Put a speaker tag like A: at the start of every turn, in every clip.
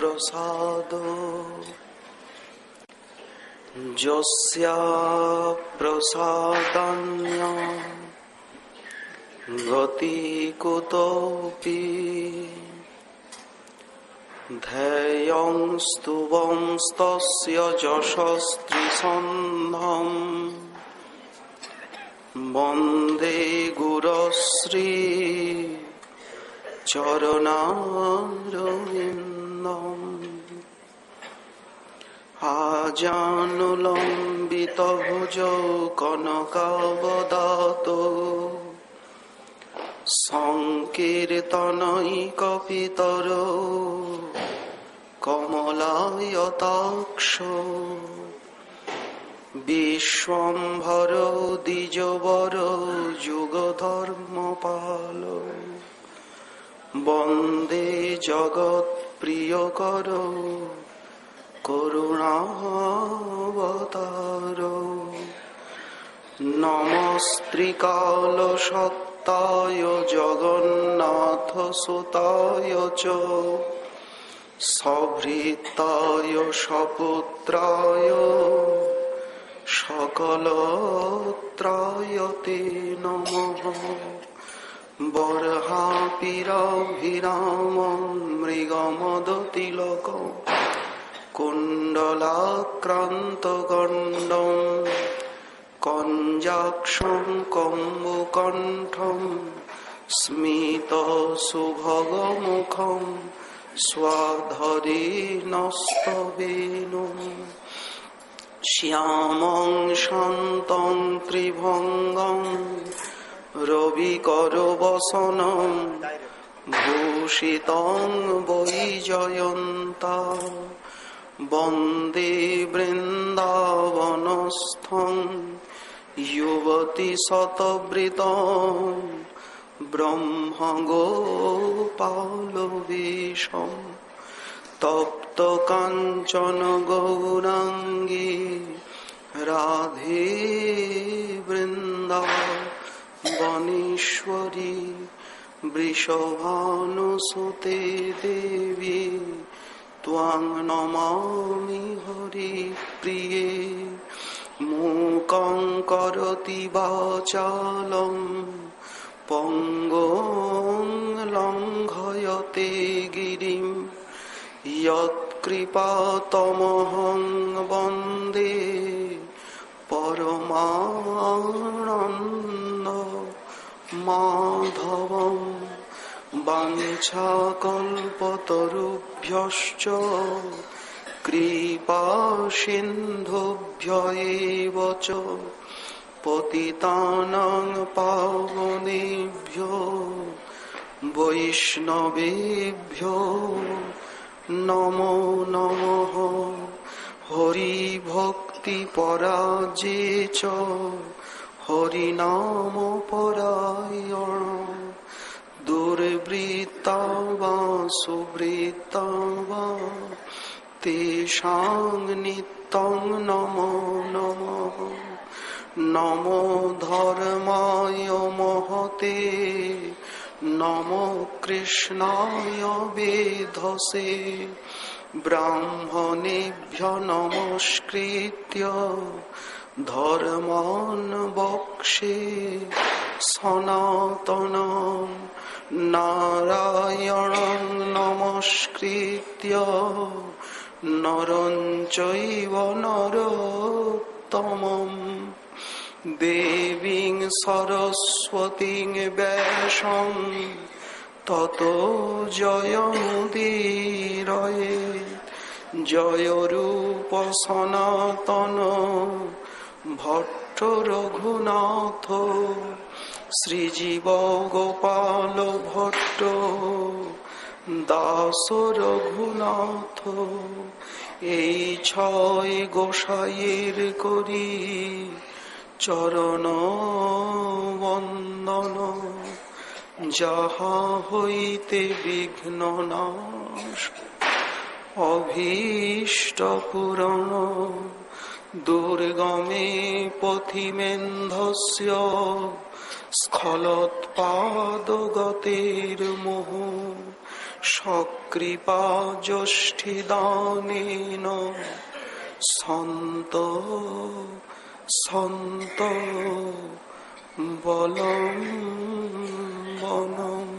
A: प्रसादो यस्या प्रसादान्य गति कुतोऽपि ध्येयं स्तुवंस्तस्य यशस्त्रिसन्धम् वन्दे गुरुश्री चरणारविन्दम् आजानुलम्बितभुजौ कनकावदातो संकीर्तनैकपितरो कमलायताक्षो विश्वम्भरो द्विजवरो युगधर्मपालो वन्दे जगत्प्रियकरो करुणावतारो नमस्त्रिकालसत्ताय जगन्नाथसुताय च सभृताय सपुत्राय सकलत्राय ते नमः। बर्हापीराभिरामं मृगमदतिलकं कुण्डलाक्रान्तगण्डं कञ्जाक्षं कम्बुकण्ठं स्मितसुभगमुखं स्वाधरीनस्तवेनुं श्यामं शान्तं त्रिभङ्गं रविकरवसनं भूषितं वैजयन्ता वन्दे वृन्दावनस्थं युवतिशतवृतं ब्रह्मगोपालवेशं तप्तकाञ्चन गौराङ्गी राधे वृन्दावनेश्वरी वृषभानुसुते देवी त्वां नमामि हरिप्रिये। मूकं करोति वाचालं पङ्गुं लङ्घयते गिरिं यत्कृपातमहं वन्दे परमानन्दमाधवम्। वाञ्छाकल्पतरुभ्यश्च कृपासिन्धुभ्य एव च पतितानां पावनेभ्यो वैष्णवेभ्यो नमो नमः। हरिभक्तिपराजे च हरिनामपरायण दुर्वृत्ता वा सुवृत्ता वा तेषां नित्यं नमो नमः। नमो धर्माय महते नमो कृष्णाय वेधसे ब्राह्मणेभ्यो नमस्कृत्य धर्मान् वक्षे सनातनं नारायणं नमस्कृत्य नरं चैव नरोत्तमं देवीं सरस्वतीं व्यासं ततो जयमुदीरयेत्। जय रूप सनातन भट्ट रघुनाथ श्रीजीव गोपाल भट्ट दास रघुनाथ। এই ছয় গোসাইয়ের করি চরণ বন্দন, যাহা হইতে বিঘ্ন নাশ অভীষ্ট পূরণ। দুর্গমে পথিমেন্ধস্য স্খলৎপাদগতির্মোহ সকৃপা যষ্ঠিদানেন সন্ত সন্ত বলম বনম।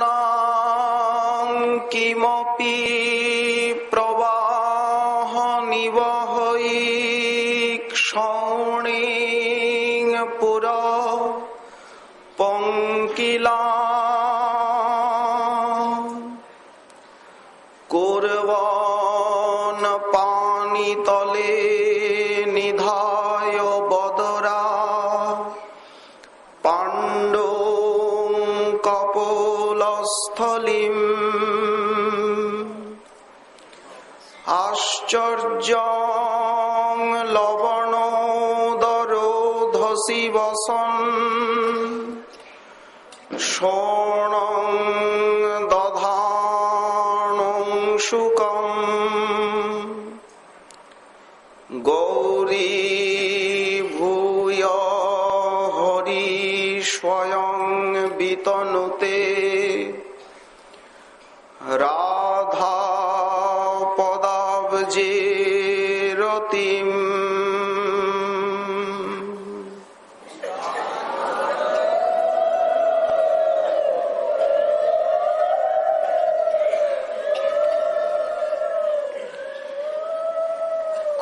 A: অশ্রুণাং কিমপি প্রবাহনিব হৈ ক্ষৌণিং পুর পঙ্কিলাং কুর্বন পানিতলে নিধায় বদরা পাণ্ডু কপোলস্থলিম আশ্চর্যং লবণোদরোধসি বসন শোণং দধানং শুকম গৌরী ভূয় হরি স্বয়ং বিতনুতে রাধা পদাবজে রতিম।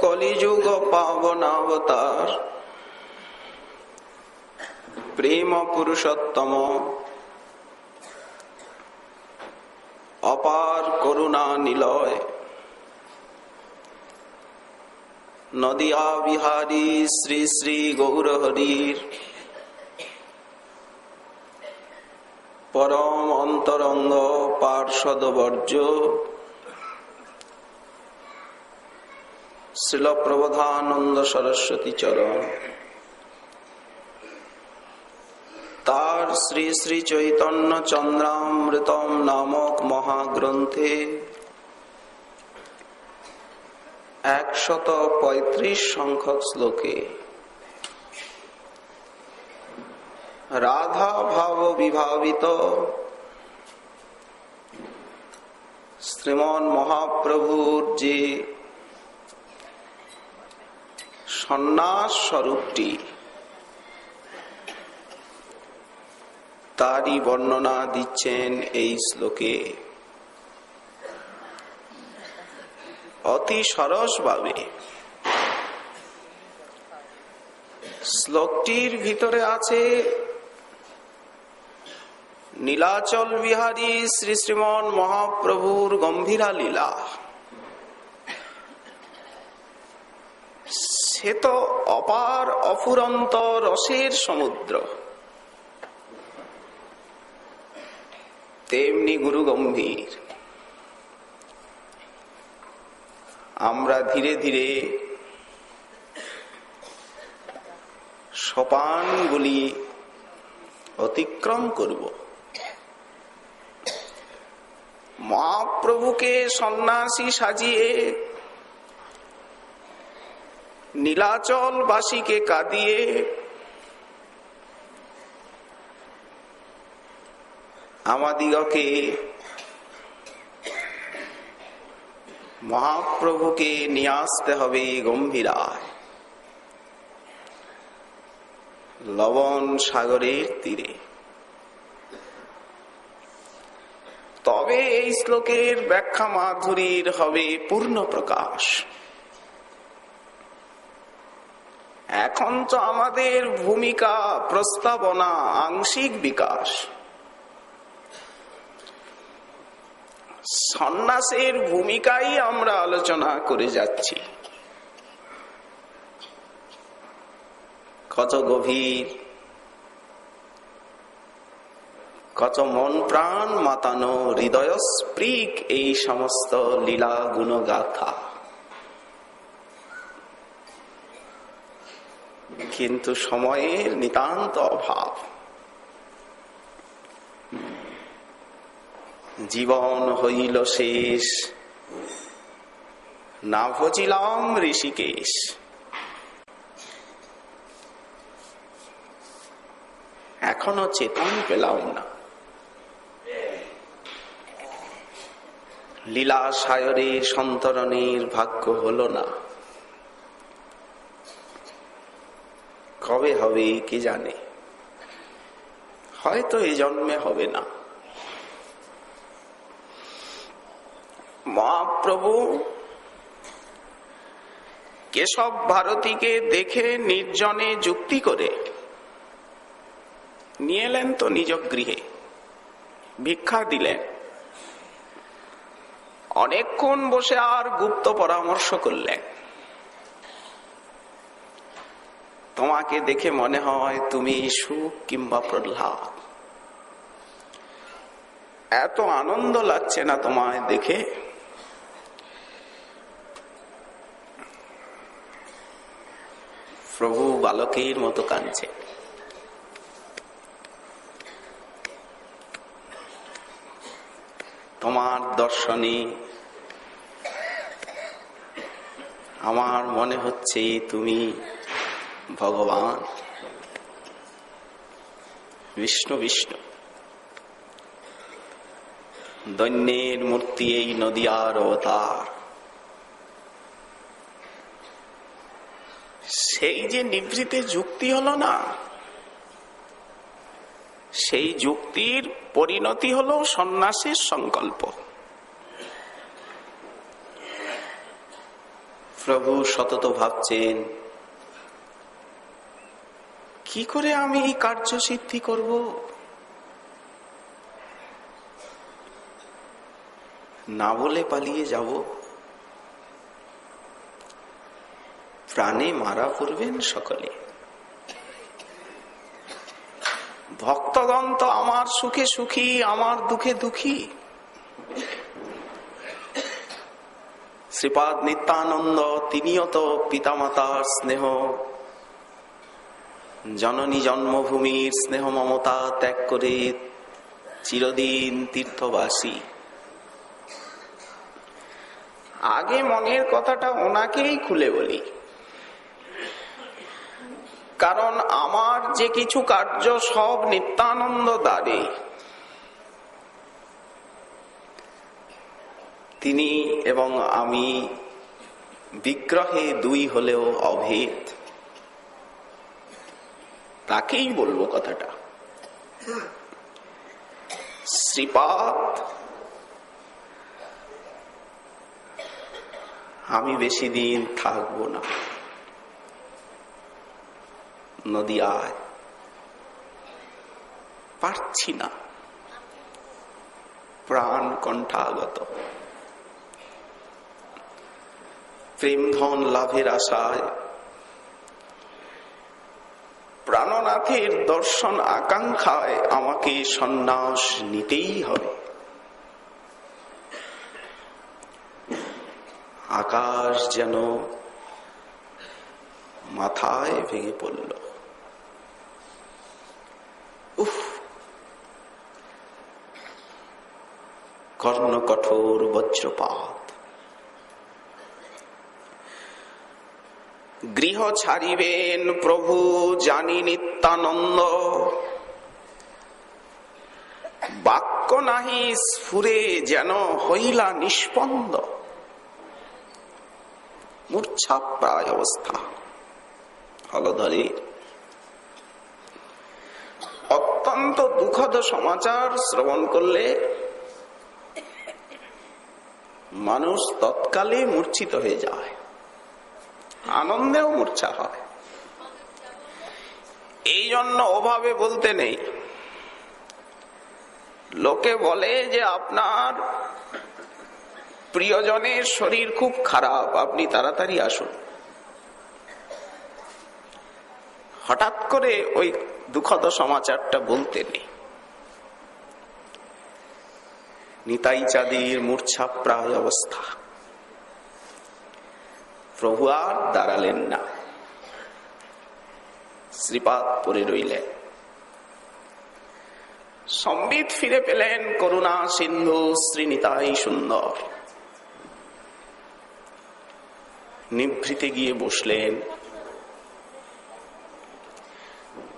A: কলিযুগ পাবনাবতার প্রেম পুরুষোত্তম অপার করুণা নিলয় নদিয়া বিহারী শ্রী শ্রী গৌরহরির পরম অন্তরঙ্গ পার্ষদবর্জ্য শ্রীল প্রবোধানন্দ সরস্বতী চরণ তার শ্রী শ্রী চৈতন্য চন্দ্রামৃতম নামক মহাগ্রন্থে 135 সংখ্যক শ্লোকে রাধা ভাব বিভাবিত শ্রীমন মহাপ্রভুর যে সন্ন্যাস স্বরূপটি তারই বর্ণনা দিচ্ছেন এই শ্লোকে অতি সরস ভাবে। শ্লোকটির ভিতরে আছে নীলাচল বিহারী শ্রী শ্রীমন মহাপ্রভুর গম্ভীরা লীলা। সে তো অপার অফুরন্ত রসের সমুদ্র, তেমনি গুরু গম্ভীর। আমরা ধীরে ধীরে সোপানগুলি অতিক্রম করব। মহাপ্রভুকে সন্ন্যাসী সাজিয়ে নীলাচল বাসীকে কাঁদিয়ে আমাদিগকে মহাপ্রভুকে নিয়ে আসতে হবে গম্ভীরায়, লবণ সাগরের তীরে। তবে এই শ্লোকের ব্যাখ্যা মাধুরীর হবে পূর্ণ প্রকাশ। এখন তো আমাদের ভূমিকা প্রস্তাবনা, আংশিক বিকাশ। সন্ন্যাসের ভূমিকাই আমরা আলোচনা করে যাচ্ছি। কত গভীর, কত মন প্রাণ মাতানো, হৃদয়স্পৃক এই সমস্ত লীলা গুণগাথা। কিন্তু সময়ের নিতান্ত অভাব। জীবন হইল শেষ, না ভজিলাম ঋষিকেশ। এখনো চেতন পেলাম না। লীলা সায়রে সন্তরণের ভাগ্য হলো না। কবে হবে কি জানে, হয়তো এই জন্মে হবে না। মহাপ্রভু কেশব ভারতীকে দেখে নির্জনে যুক্তি করে নিয়ে এলেন তো নিজ গৃহে, ভিক্ষা দিলেন। অনেকক্ষণ বসে আর গুপ্ত পরামর্শ করলেন। তোমাকে দেখে মনে হয় তুমি সুখ কিংবা প্রহ্লাদ। এত আনন্দ লাগছে না তোমায় দেখে। প্রভু বালকের মতো কাঁদছে। তোমার দর্শনে আমার মনে হচ্ছে তুমি ভগবান বিষ্ণু। বিষ্ণু দৈন্যের মূর্তি এই নদিয়ার অবতার। সেই যে নিভৃতে যুক্তি হলো না, সেই যুক্তির পরিণতি হলো সন্ন্যাসের সংকল্প। প্রভু সতত ভাবছেন, কি করে আমি এই কার্য সিদ্ধি করব? না বলে পালিয়ে যাব? প্রাণে মারা পড়বেন সকলে। ভক্তগণ তো আমার সুখে সুখী, আমার দুঃখে দুঃখী। শ্রীপাদ নিত্যানন্দ তিনিও তো পিতামাতার স্নেহ, জননী জন্মভূমির স্নেহ মমতা ত্যাগ করে চিরদিন তীর্থবাসী। আগে মনের কথাটা ওনাকেই খুলে বলি, কারণ আমার যে কিছু কার্য সব নিত্যানন্দ দ্বারে। তিনি এবং আমি বিগ্রহে দুই হলেও অভেদ। তাকেই বলবো কথাটা। শ্রীপাদ আমি বেশি দিন থাকবো না নদিয়ায়, পারছি না, প্রাণ কণ্ঠাগত। প্রেমধন লাভের আশায় প্রাণনাথের দর্শন আকাঙ্ক্ষায় আমাকে সন্ন্যাস নিতেই হবে। আকাশ যেন মাথায় ভেঙে পড়ল। উফ, কর্ণ কঠোর বজ্রপাত। গৃহ ছাড়িবেন প্রভু জানি নিত্যানন্দ, বাক্য নাহি স্ফুরে যেন হইলা নিষ্পন্দ। মূর্ছা প্রায় অবস্থা হলধরে। অত্যন্ত দুঃখদ সমাচার শ্রবণ করলে মানুষ তৎকালে মূর্ছিত হয়ে যায়, আনন্দেও মূর্ছা হয়। এই জন্য ওভাবে বলতে নেই। লোকে বলে যে আপনার প্রিয়জনের শরীর খুব খারাপ, আপনি তাড়াতাড়ি আসুন। হঠাৎ করে ওই দুঃখদ সমাচারটা বলতে নেই। নিতাই চাঁদের মূর্ছা প্রায় অবস্থা। প্রভু আর দাঁড়ালেন না, শ্রীপাদ পরে রইলেন। সম্বিত ফিরে পেলেন করুণা সিন্ধু শ্রী নিতাই সুন্দর। নিভৃতে গিয়ে বসলেন।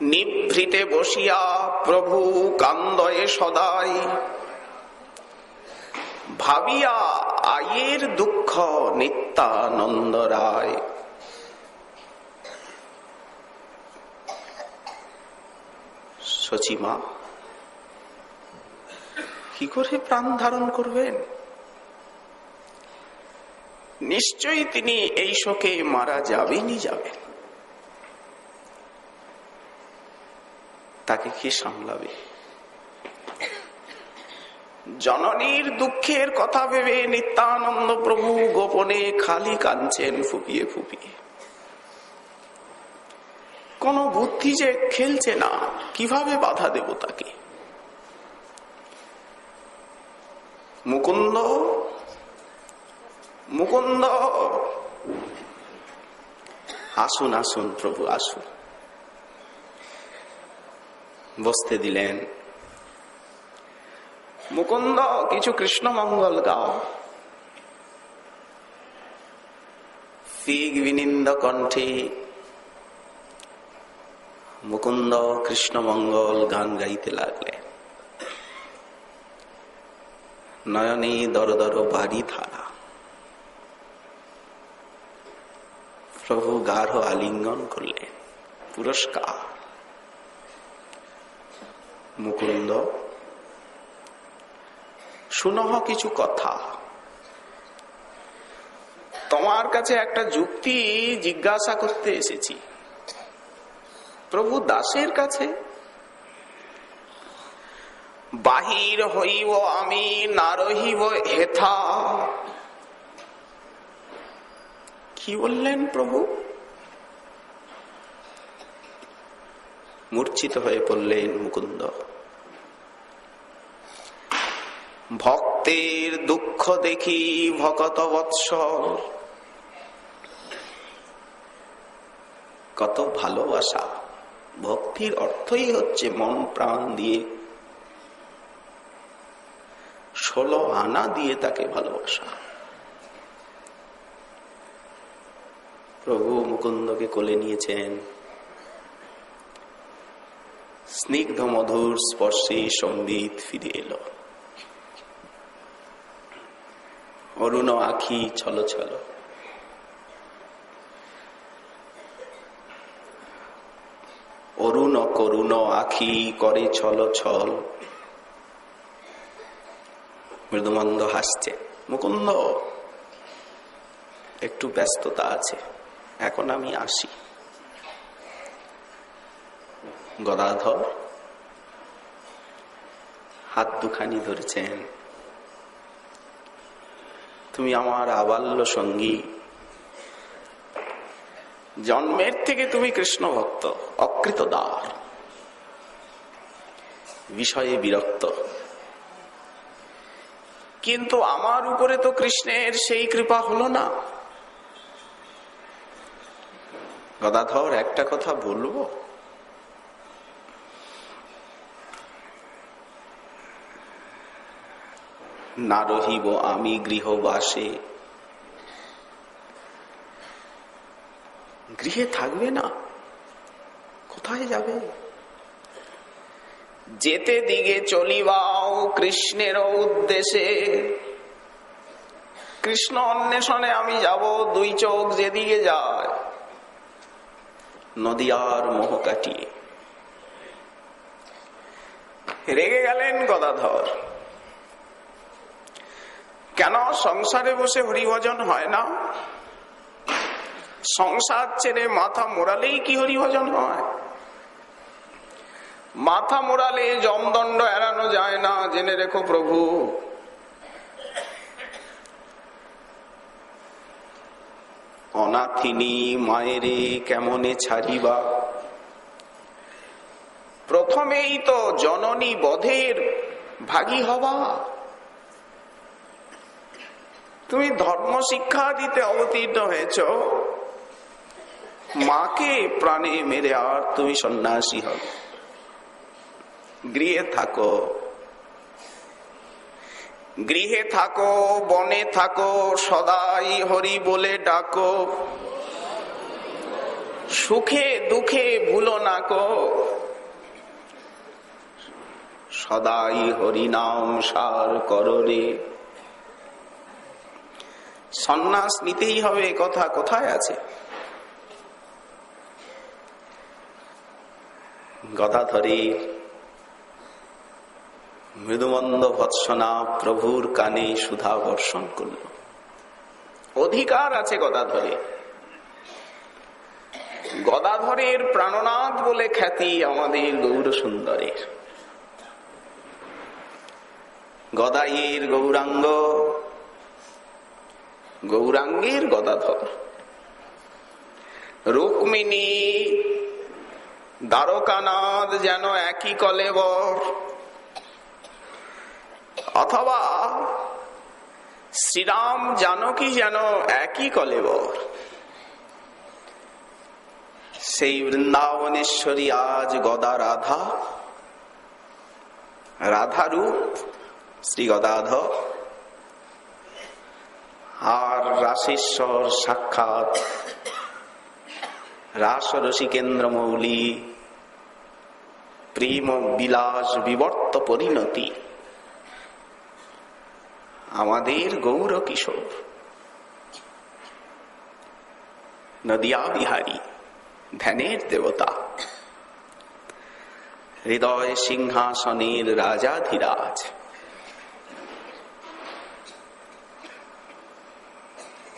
A: নিভৃতে বসিয়া প্রভু কান্দয়ে সদাই, ভাবিয়া আয়ের দুঃখ নিত্যানন্দ রায়। সচিমা কি করে প্রাণ ধারণ করবেন? নিশ্চয়ই তিনি এই শোকে মারা যাবেনই যাবেন। তাকে কি সামলাবে? জননীর দুঃখের কথা ভেবে নিত্যানন্দ প্রভু গোপনে খালি কাঁদছেন ফুপিয়ে ফুপিয়ে। কোন বুদ্ধি যে খেলছে না, কিভাবে বাধা দেব তাকে? মুকুন্দ, মুকুন্দ, আসুন আসুন প্রভু আসুন। বসতে দিলেন। মুকুন্দ, কিছু কৃষ্ণ মঙ্গল গাও। ফিগ বিনিন্দ কণ্ঠে মুকুন্দ কৃষ্ণ মঙ্গল গান গাইতে লাগলেন। নয়নে দর দর বাড়ি ধারা। প্রভু গাঢ় আলিঙ্গন করলেন। পুরস্কার। মুকুন্দ, শুনহ কিছু কথা। তোমার কাছে একটা যুক্তি জিজ্ঞাসা করতে এসেছি। প্রভু দাসের কাছে? বাহির হইব আমি, না রহিব হেথা। কি বললেন প্রভু? মূর্ছিত হয়ে পড়লেন মুকুন্দ। ভক্তের দুঃখ দেখি ভকত বৎসল, কত ভালোবাসা। ভক্তির অর্থই হচ্ছে মন প্রাণ দিয়ে, 16 আনা দিয়ে তাকে ভালোবাসা। প্রভু মুকুন্দকে কোলে নিয়েছেন। স্নিগ্ধ মধুর স্পর্শে সম্বিত ফিরে এলো। অরুণ আখি ছল ছল। অরুণ করুণ আখি করে ছল ছল। মৃদুমন্দ হাসছে। মুকুন্দ, একটু ব্যস্ততা আছে, এখন আমি আসি। গদাধর হাত দুখানি ধরেছেন। তুমি আমার আবাল্য সঙ্গী। জন্মের থেকে তুমি কৃষ্ণ ভক্ত, অকৃতদার, বিষয়ে বিরক্ত। কিন্তু আমার উপরে তো কৃষ্ণের সেই কৃপা হলো না। গদাধর, একটা কথা বলবো? না রহিব আমি গৃহবাসে। গৃহে থাকবে না? কোথায় যাবে? যেতে দিকে চলিবাও কৃষ্ণের উদ্দেশ্যে। কৃষ্ণ অন্বেষণে আমি যাব, দুই চোখ যেদিকে যায়, নদিয়ার মোহ কাটিয়ে। রেগে গেলেন গদাধর। কেন সংসারে বসে হরিভজন হয় না? সংসার ছেড়ে মাথা মোড়ালেই কি হরিভজন হয়? মাথা মোড়ালে যমদণ্ড এড়ানো যায় না, জেনে রেখো প্রভু। অনাথিনী মায়েরে কেমনে ছাড়িবা। প্রথমেই তো জননী বধের ভাগী হবা। তুমি ধর্ম শিক্ষা দিতে অবতীর্ণ হয়েছ, মাকে প্রাণে মেরে আর তুমি সন্ন্যাসী হবে। গৃহে থাকো, গৃহে থাকো, বনে থাকো, সদাই হরি বলে ডাকো, সুখে দুঃখে ভুলো না কো, সদাই হরি নাম সার করো রে। সন্ন্যাস নিতেই হবে, কথা কোথায় আছে? গদাধরের মৃদুমন্দ ভৎসনা প্রভুর কানে সুধা বর্ষণ করল। অধিকার আছে গদাধরে। গদাধরের প্রাণনাথ বলে খ্যাতি আমাদের গৌর সুন্দরের। গদাইয়ের গৌরাঙ্গ, গৌরাঙ্গের গদাধর। রুক্মিণী দ্বারকানাথ যেন একই কলেবর, অথবা শ্রীরাম জানকী যেন একই কলেবর। সেই বৃন্দাবনেশ্বরী আজ গদা রাধা, রাধা রূপ শ্রী গদাধর। আর রাসেশ্বর সাক্ষাৎ রাস রসিকেন্দ্র মৌলি, প্রেম বিলাস বিবর্ত পরিণতি আমাদের গৌর কিশোর নদিয়া বিহারী, ধ্যানের দেবতা, হৃদয় সিংহাসনের রাজাধিরাজ।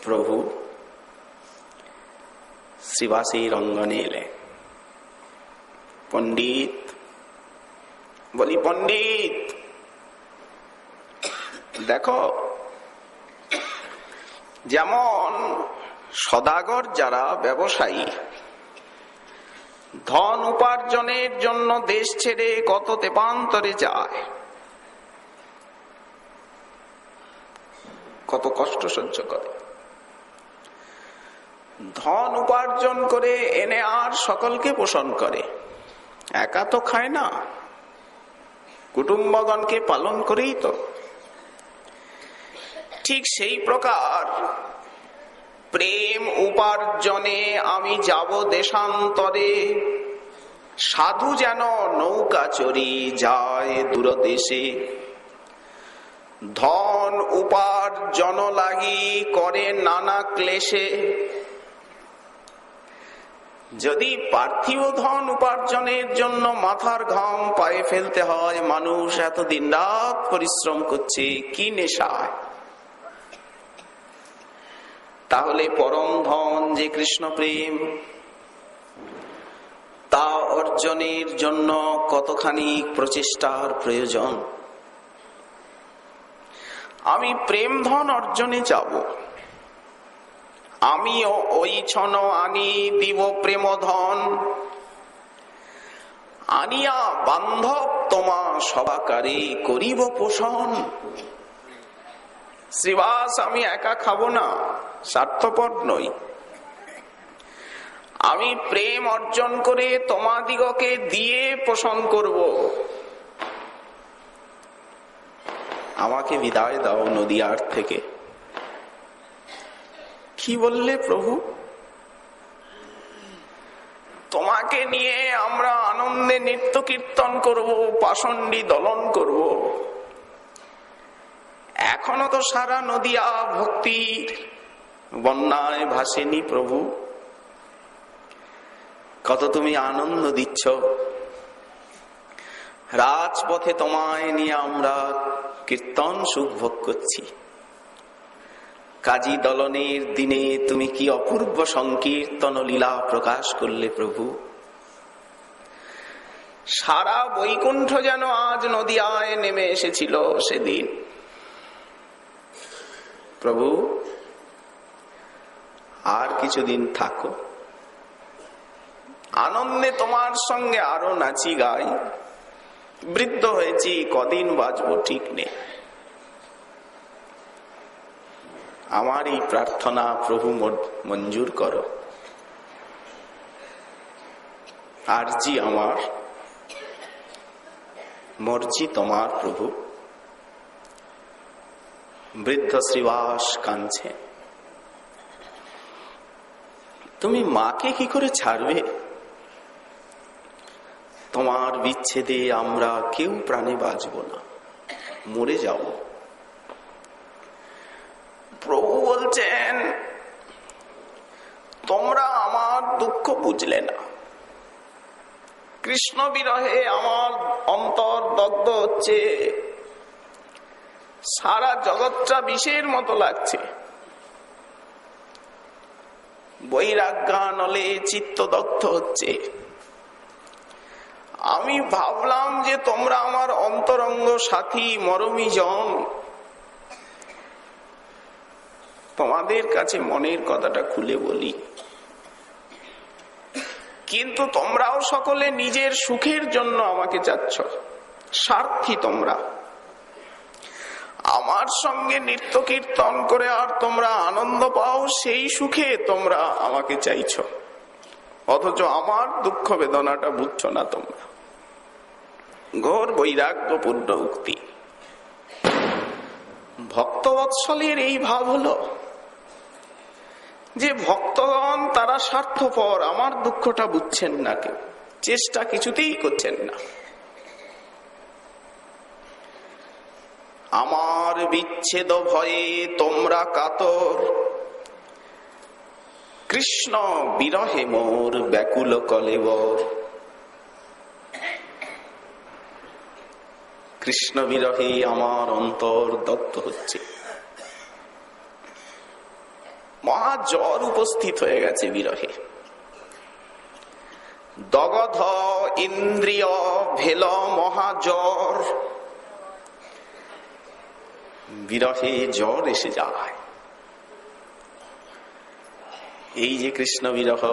A: প্রভু শ্রীবাসীর অঙ্গনে এলেন। পণ্ডিত, বলি পণ্ডিত দেখো, যেমন সদাগর যারা ব্যবসায়ী, ধন উপার্জনের জন্য দেশ ছেড়ে কত তেপান্তরে যায়, কত কষ্ট সহ্য করে, ধন উপার্জন করে এনে আর সকলকে পোষণ করে, একা তো খায় না, কুটুম্বগণকে পালন করেই তো। ঠিক সেই প্রকার প্রেম উপার্জনে আমি যাব দেশান্তরে, সাধু যেন নৌকা চড়ি যায় দূরদেশে, ধন উপার্জন লাগি করে নানা ক্লেশে। যদি পার্থিব ধন উপার্জনের জন্য মাথার ঘাম পায়ে ফেলতে হয়, মানুষ এত দিন রাত পরিশ্রম করছে কি নেশায়, তাহলে পরম ধন যে কৃষ্ণ প্রেম, তা অর্জনের জন্য কতখানি প্রচেষ্টার প্রয়োজন। আমি প্রেম ধন অর্জনে যাব, আমিও ওই ছন আনি দিব প্রেম ধন, আনিয়া বান্ধব তোমা সবাকারে করিব পোষণ। শ্রীবাস আমি একা খাবো না, স্বার্থপর নই, আমি প্রেম অর্জন করে তোমাদিগকে দিয়ে পোষণ করব। আমাকে বিদায় দাও নদিয়ার থেকে। কি বললে প্রভু? তোমাকে নিয়ে আমরা আনন্দে নৃত্য কীর্তন করব, পাষণ্ডী দলন করব। এখনো তো সারা নদিয়া ভক্তির বন্যায় ভাসেনি প্রভু। কত তুমি আনন্দ দিচ্ছ, রাজপথে তোমায় নিয়ে আমরা কীর্তন সুখ ভোগ করছি। কাজী দলনের দিনে তুমি কি অপূর্ব সংকীর্তন লীলা প্রকাশ করলে প্রভু। সারা বৈকুণ্ঠ যেন আজ নদিয়ায় নেমে এসেছিল সেদিন। প্রভু আর কিছুদিন থাকো, আনন্দে তোমার সঙ্গে আরো নাচি গাই। বৃদ্ধ হয়েছি, কদিন বাঁচবো ঠিক নেই। আমার এই প্রার্থনা প্রভু মঞ্জুর করো। আরজি আমার, মর্জি তোমার প্রভু। বৃদ্ধ শ্রীবাস কাঁদছে। তুমি মাকে কি করে ছাড়বে? তোমার বিচ্ছেদে আমরা কেউ প্রাণে বাঁচব না, মরে যাব। প্রভু বলছেন, তোমরা আমার দুঃখ বুঝলে না। কৃষ্ণ বিরহে আমার অন্তর দগ্ধ হচ্ছে, সারা জগৎটা বিষের মতো লাগছে। বৈরাগ্যানলে চিত্ত দগ্ধ হচ্ছে। আমি ভাবলাম যে তোমরা আমার অন্তরঙ্গ সাথী, মরমী জন, তোমাদের কাছে মনের কথাটা খুলে বলি। কিন্তু তোমরাও সকলে নিজের সুখের জন্য আমাকে চাচ্ছ, স্বার্থী তোমরা। আমার সঙ্গে নৃত্য কীর্তন করে আর তোমরা আনন্দ পাও, সেই সুখে তোমরা আমাকে চাইছ, অথচ আমার দুঃখ বেদনাটা বুঝছো না তোমরা। ঘোর বৈরাগ্যপূর্ণ উক্তি। ভক্তবৎসলের এই ভাব হলো যে ভক্তগণ তারা স্বার্থপর, আমার দুঃখটা বুঝছেন না, কেউ চেষ্টা কিছুতেই করছেন না। আমার বিচ্ছেদ ভয়ে তোমরা কাতর, কৃষ্ণ বিরহে মোর ব্যাকুল কলেবর। কৃষ্ণ বিরহে আমার অন্তর দগ্ধ হচ্ছে। মহা জ্বর উপস্থিত হয়ে গেছে বিরহে। দগধ ইন্দ্রিয় ভেল মহা জ্বর। বিরহে জ্বর এসে যায়। এই যে কৃষ্ণ বিরহ,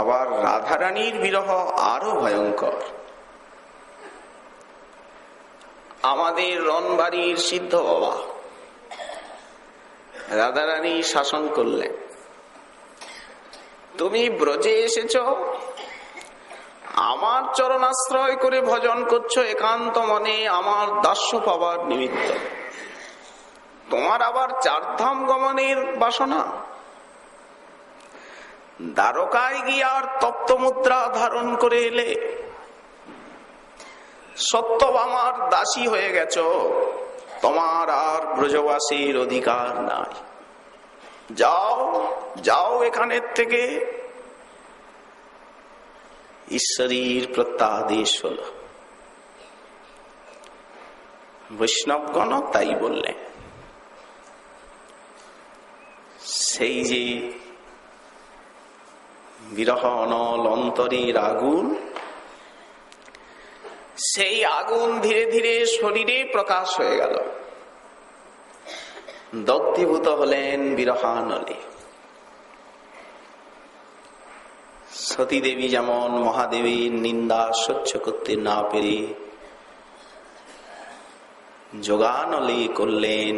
A: আবার রাধারানীর বিরহ আরো ভয়ঙ্কর। আমাদের রণবাড়ির সিদ্ধ বাবা রাধারানী শাসন করলেন, তুমি ব্রজে এসেছ, আমার চরণাশ্রয় করে ভজন করছো একান্ত মনে আমার দাস্য পাবার নিমিত্ত। তোমার আবার চারধাম গমনের বাসনা। দ্বারকায় গিয়ে আর তপ্ত মুদ্রা ধারণ করে এলে, সত্যভামার দাসী হয়ে গেছ, তোমার আর ব্রজবাসীর অধিকার নাই। যাও যাও এখানের থেকে। ঈশ্বরীর প্রত্যাদেশ হল। বৈষ্ণবগণ তাই বললেন। সেই যে বিরহ অনল অন্তরের আগুন, সেই আগুন ধীরে ধীরে শরীরে প্রকাশ হয়ে গেল। দগ্ধীভূত হলেন বিরহানলে। সতী দেবী যেমন মহাদেবীর নিন্দা সহ্য করতে না পেরে যোগানলে করলেন,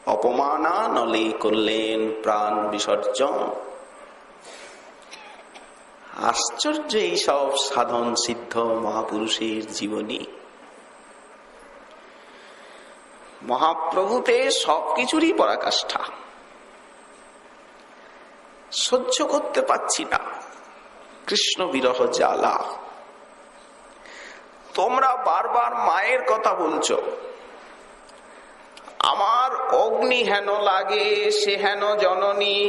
A: অপমানানলে করলেন প্রাণ বিসর্জন। আশ্চর্য এইসব সাধন সিদ্ধ মহাপুরুষের জীবনী। মহাপ্রভুতে সবকিছুরই পরাকাষ্ঠা। সহ্য করতে পারছি না কৃষ্ণ বিরহ জ্বালা। তোমরা বারবার মায়ের কথা বলছো, আমার অগ্নি হেন লাগে, সে হেন জননী।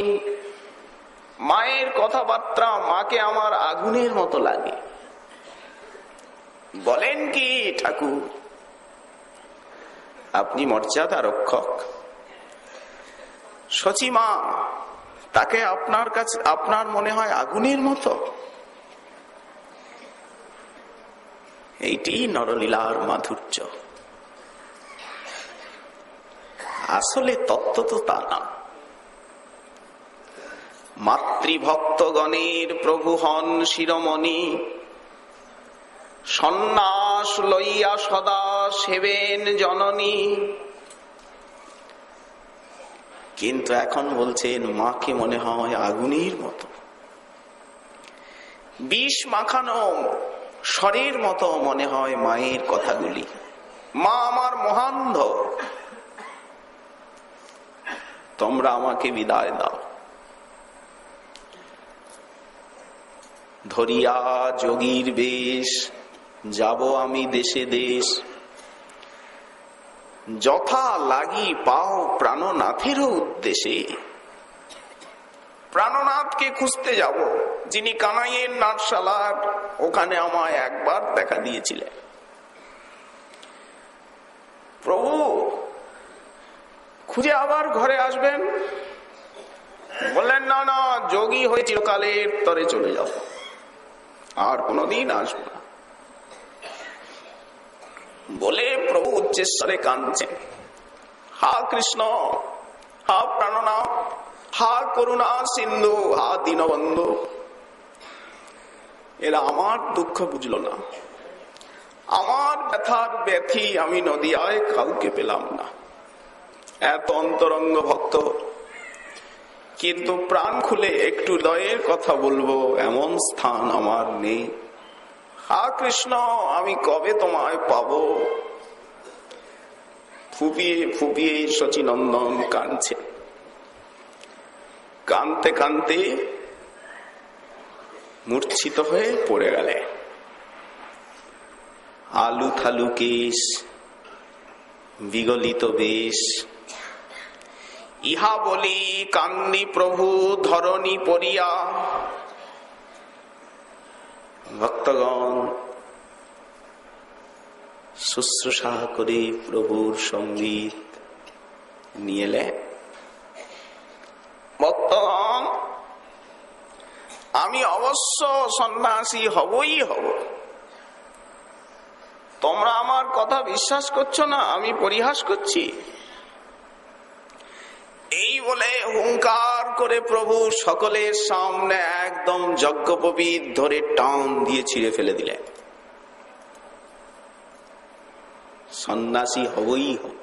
A: মায়ের কথাবার্তা, মাকে আমার আগুনের মতো লাগে। বলেন কি ঠাকুর, আপনি মর্যাদা রক্ষক, সচিমা তাকে আপনার কাছে আপনার মনে হয় আগুনের মতো? এইটি নরলীলার মাধুর্য। আসলে তত্ত্ব তো তা না। মাতৃভক্তগণের প্রভু হন শিরোমণি, সন্ন্যাস লইয়া সদা সেবেন জননী। কিন্তু এখন বলছেন মাকে মনে হয় আগুনের মতো, বিষ মাখানো স্বরের মতো মনে হয় মায়ের কথাগুলি। মা আমার মহান্ধ, তোমরা আমাকে বিদায় দাও। ধরিয়া যোগীর বেশ যাব আমি দেশে দেশ, যথা লাগি পাও প্রাণনাথের উদ্দেশ্যে। প্রাণনাথকে খুঁজতে যাব, যিনি কানাইয়ের নাটশালার ওখানে আমায় একবার দেখা দিয়েছিলেন। প্রভু খুঁজে আবার ঘরে আসবেন? বললেন না না, যোগী হয়ে চিরকালের তরে চলে যাব, আর কোনদিন আসবো না। বলে প্রভু উচ্চেশ্বরে কাঁদছেন, হা কৃষ্ণ, হা প্রাণনাথ, হা করুণা সিন্ধু, হা দীনবন্ধু। এরা আমার দুঃখ বুঝলো না, আমার ব্যথার ব্যথি আমি নদিয়ায় কাউকে পেলাম না। এত অন্তরঙ্গ ভক্ত, কিন্তু প্রাণ খুলে একটু দয়ের কথা বলবো এমন স্থান আমার নেই। হা কৃষ্ণ, আমি কবে তোমায় পাবো? ফুপিয়ে ফুপিয়ে শচীনন্দন কাঁদছে। কাঁদতে কাঁদতে মূর্ছিত হয়ে পড়ে গেলে। আলু থালু কেশ, বিগলিত বেশ, ইহা বলি কান্দি প্রভু ধরণী পড়িয়া। ভক্তগণ শুশ্রূষা করে প্রভুর সঙ্গীত নিয়ে এলেন। ভক্তগণ, আমি অবশ্য সন্ন্যাসী হবই হব। তোমরা আমার কথা বিশ্বাস করছো না, আমি পরিহাস করছি। এই বলে হুঙ্কার করে প্রভু সকলের সামনে একদম যজ্ঞোপবীত ধরে টান দিয়ে ছিঁড়ে ফেলে দিলেন। সন্ন্যাসী হবই হব,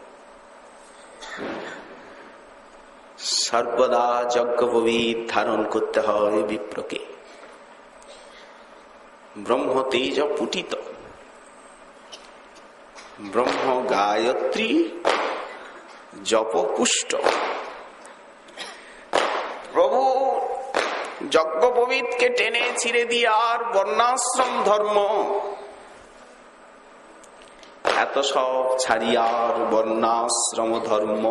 A: সর্বদা যজ্ঞোপবীত ধারণ করতে হয় বিপ্রকে। ব্রহ্ম তেজ পুটিত, ব্রহ্ম গায়ত্রী জপ পুষ্ট। প্রভু যজ্ঞোপবীতকে টেনে ছিঁড়ে দিয়ে আর বর্ণাশ্রম ধর্ম এত সব ছাড়িয়ার বর্ণাশ্রম ধর্ম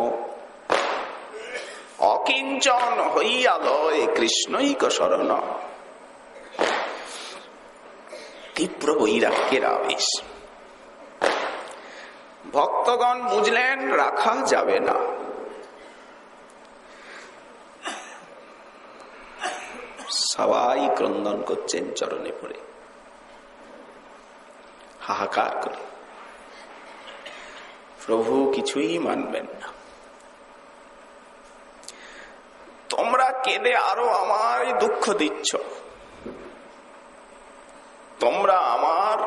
A: অকিঞ্চন হইয়া লয় কৃষ্ণৈক শরণ। তীব্র বৈরাগ্যের আবেশ। ভক্তগণ বুঝলেন রাখা যাবে না। সবাই ক্রন্দন করছেন চরণে পড়ে, হাহাকার করে। প্রভু কিছুই মানবেন না। তোমরা কেঁদে আরো আমার দুঃখ দিচ্ছ, তোমরা আমার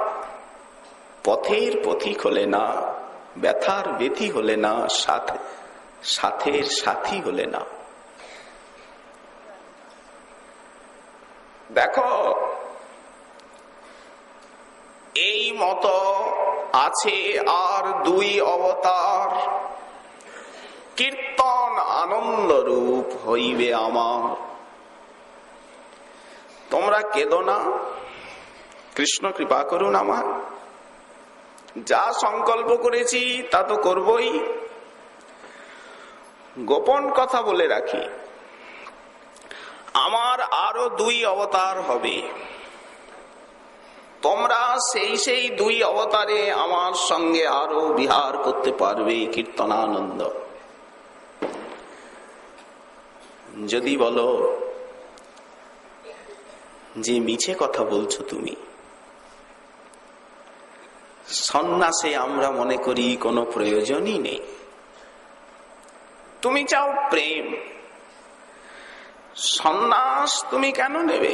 A: পথের পথিক হলে না, ব্যথার ব্যথি হলে না, সাথের সাথী হলে না। দেখো, এই মতো আছে আর দুই অবতার, কীর্তন আনন্দ রূপ হইবে আমার। তোমরা কেঁদো না, কৃষ্ণ কৃপা করুন আমার। যা সংকল্প করেছি তা তো করবই। গোপন কথা বলে রাখি, আমার আরো দুই অবতার হবে। তোমরা সেই দুই অবতারে আমার সঙ্গে আরো বিহার করতে পারবে কীর্তনানন্দ। যদি বলো যে মিছে কথা বলছো তুমি, সন্ন্যাসে আমরা মনে করি কোনো প্রয়োজনই নেই। তুমি চাও প্রেম, সন্ন্যাস তুমি কেন নেবে?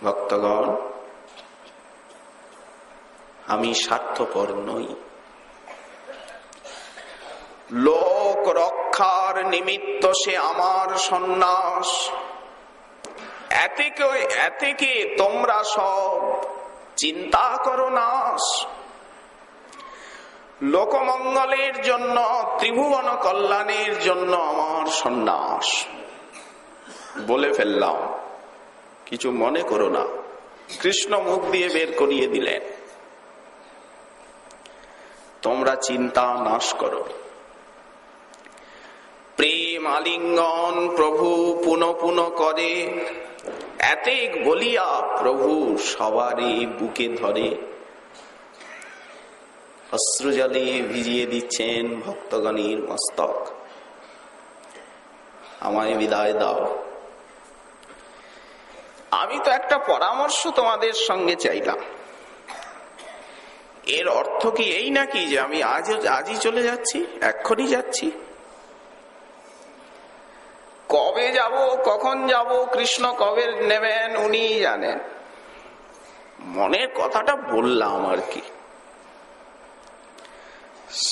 A: ভক্তগণ, আমি স্বার্থপর নই। লোক রক্ষার নিমিত্ত সে আমার সন্ন্যাস। এতে কে তোমরা সব চিন্তা করো নাশ। লোকমঙ্গলের জন্য, ত্রিভুবন কল্যাণের জন্য আমার সন্ন্যাস। বলে ফেললাম, কিছু মনে করো না। কৃষ্ণ মুখ দিয়ে বের করিয়ে দিলেন, তোমরা চিন্তা নাশ করো। প্রেম আলিঙ্গন প্রভু পুনঃ পুনঃ করে, এতেক বলিয়া প্রভু সবারই বুকে ধরে। অশ্রুজলে ভিজিয়ে দিচ্ছেন ভক্তগণের মস্তক। আমায় বিদায় দাও। আমি তো একটা পরামর্শ তোমাদের সঙ্গে চাইলাম। এর অর্থ কি এই নাকি যে আমি আজই চলে যাচ্ছি, এক্ষুনি যাচ্ছি? কবে যাব, কখন যাব, কৃষ্ণ কবে নেবেন উনি জানেন। মনের কথাটা বললাম আর কি।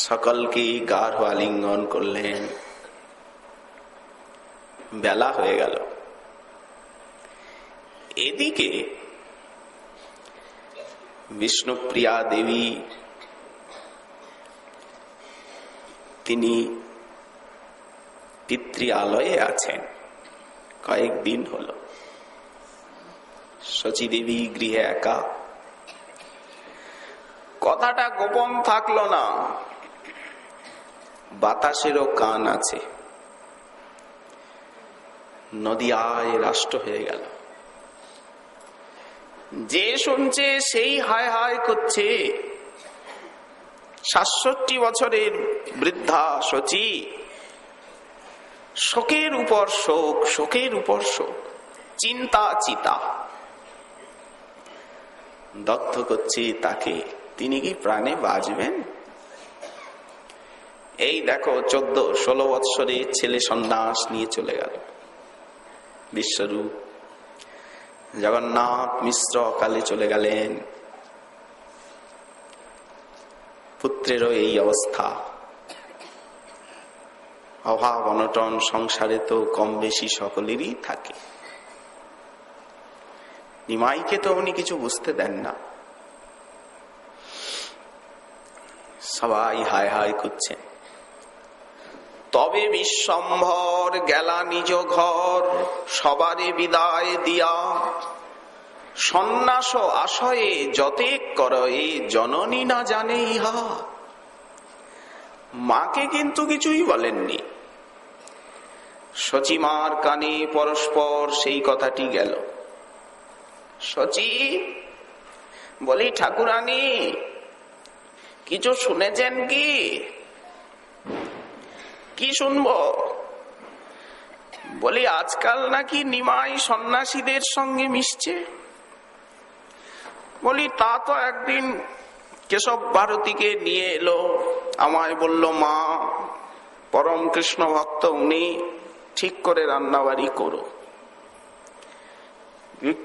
A: সকলকে গাঢ় আলিঙ্গন করলেন। বেলা হয়ে গেল। এদিকে বিষ্ণুপ্রিয়া দেবী তিনি পিতৃআলয়ে আছেন। কয়েকদিন হলো শচীদেবী গৃহে একা। কথাটা গোপন থাকলো না, বাতাসেরও কান আছে। নদিয়ায় রাষ্ট্র হয়ে গেল। যে শুনছে সেই হায় হায় করছে। ৬৭ বছরের বৃদ্ধা শচী, শোকের উপর শোক, শোকের উপর শোক, চিন্তা চিতা দগ্ধ করছে তাকে। তিনি কি প্রাণে বাঁচবেন? এই দেখো ১৪-১৬ বৎসরের ছেলে সন্ন্যাস নিয়ে চলে গেল। বিশ্বরূপ জগন্নাথ মিশ্র অকালে চলে গেলেন। পুত্রেরও এই অবস্থা। অভাব অনটন সংসারে তো কম বেশি সকলেরই থাকে। নিমাইকে তো উনি কিছু বুঝতে দেন না। সবাই হায় হায় করছে। তবে বিশ্বম্ভর গেলা নিজ ঘর, সবারে বিদায় দিয়া। সন্ন্যাস আশয়ে যতেক করয়ে, জননী না জানে ইহা। মাকে কিন্তু কিছুই বলেননি। শচীমার কানে পরস্পর সেই কথাটি গেল। শচী বলি, ঠাকুরানী কিছু শুনেছেন কি? কি শুনবো? বলি, আজকাল নাকি নিমাই সন্ন্যাসীদের সঙ্গে মিশছে। বলি, তা তো একদিন কেশব ভারতীকে নিয়ে এলো, আমায় বলল, মা পরম কৃষ্ণ ভক্ত উনি, ঠিক করে রান্নাবাড়ি করো।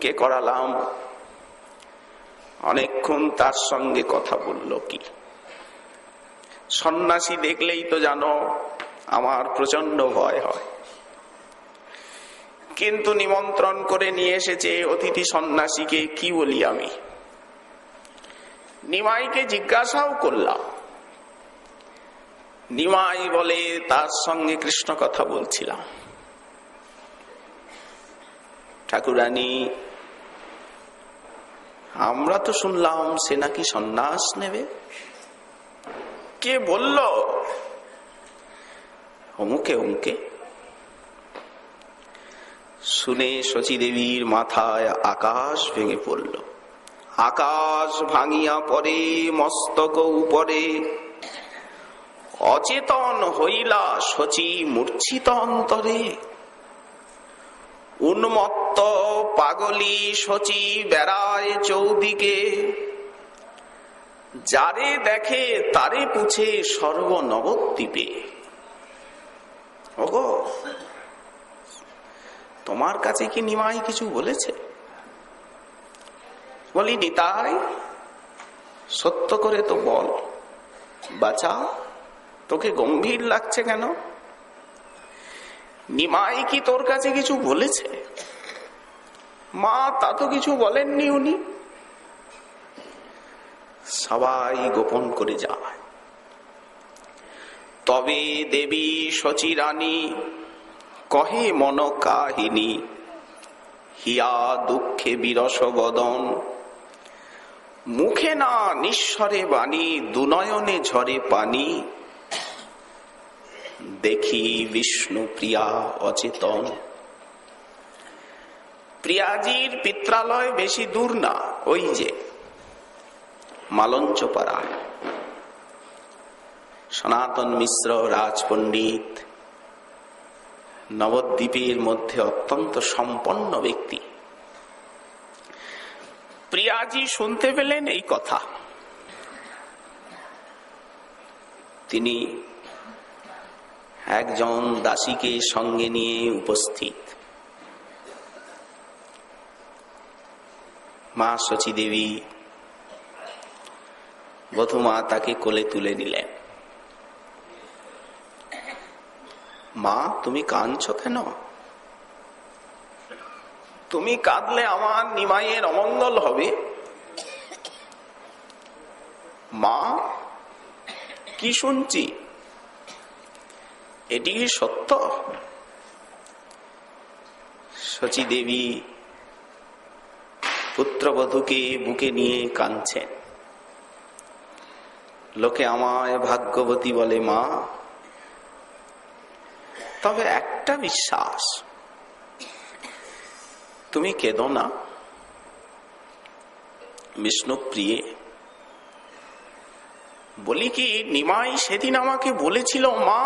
A: কে করালাম। অনেকক্ষণ তার সঙ্গে কথা বলল। কি সন্ন্যাসী দেখলেই তো জানো আমার প্রচন্ড ভয় হয়। কিন্তু নিমন্ত্রণ করে নিয়ে এসেছে অতিথি সন্ন্যাসীকে, কি বলি আমি? নিমাইকে জিজ্ঞাসাও করলাম। নিমাই বলে, তার সঙ্গে কৃষ্ণ কথা বলছিলাম। ঠাকুরানী, আমরা তো শুনলাম সে নাকি সন্ন্যাস নেবে। কে বলল? অমুকে অমুকে। শুনে শচীদেবীর মাথায় আকাশ ভেঙে পড়ল। আকাশ ভাঙিয়া পড়ে মস্তক উপরে। অচেতন হইলা শচী মূর্ছিত অন্তরে। উন্মত্ত পাগলি শচী বেড়ায় চৌদিকে। যারে দেখে তারে পুছে সর্বনবদ্বীপে। ওগো, তোমার কাছে কি নিমাই কিছু বলেছে? বলি, নিতাই, সত্য করে তো বল বাছা, তোকে গম্ভীর লাগছে কেন? নিমাই কি তোর কাছে কিছু বলেছে? মা তা তো কিছু বলেননি উনি। সবাই গোপন করে যায়। তবে দেবী শচী রানী কহে মন কাহিনী, হিয়া দুঃখে বিরস বদন, মুখে না নিঃস্বরে বাণী, দুনয়নে ঝরে পানি, দেখি বিষ্ণু প্রিয়া অচেতন। প্রিয়াজির পিত্রালয় বেশি দূর না, ওই যে মালঞ্চপাড়ায়। সনাতন মিশ্র রাজপণ্ডিত, নবদ্বীপের মধ্যে অত্যন্ত সম্পন্ন ব্যক্তি। প্রিয়াজি শুনতে পেলেন এই কথা। তিনি একজন দাসীকে সঙ্গে নিয়ে উপস্থিত। মা শচী দেবী বধূমা তাকে কোলে তুলে নিলেন। মা, তুমি কাঁদছো কেন? তুমি কাঁদলে আমার নিমাইয়ের অমঙ্গল হবে। মা, কি শুনছি, এটি কি সত্য? শচী দেবী পুত্রবধূকে বুকে নিয়ে কাঁদছেন। লোকে আমায় ভাগ্যবতী বলে মা, তবে একটা বিশ্বাস, তুমি কেঁদো না। বিষ্ণুপ্রিয়ে বলি কি, নিমাই সেদিন আমাকে বলেছিল, মা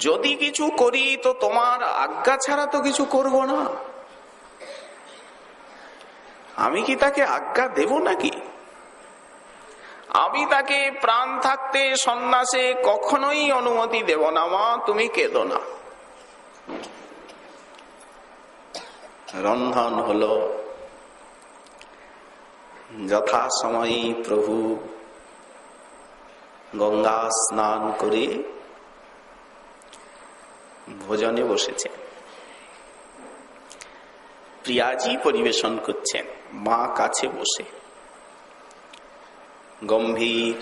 A: যদি কিছু করি তো তোমার আজ্ঞা ছাড়া তো কিছু করব না। আমি কি তাকে আজ্ঞা দেব নাকি? আমি তাকে প্রাণ থাকতে সন্ন্যাসে কখনোই অনুমতি দেব না। মা, তুমি কেঁদো না। রন্ধন হলো। যথাসময়ে প্রভু গঙ্গা স্নান করে ভোজনে বসেছে। প্রিয়াজি পরিবেশন করছেন, মা কাছে বসে। গম্ভীর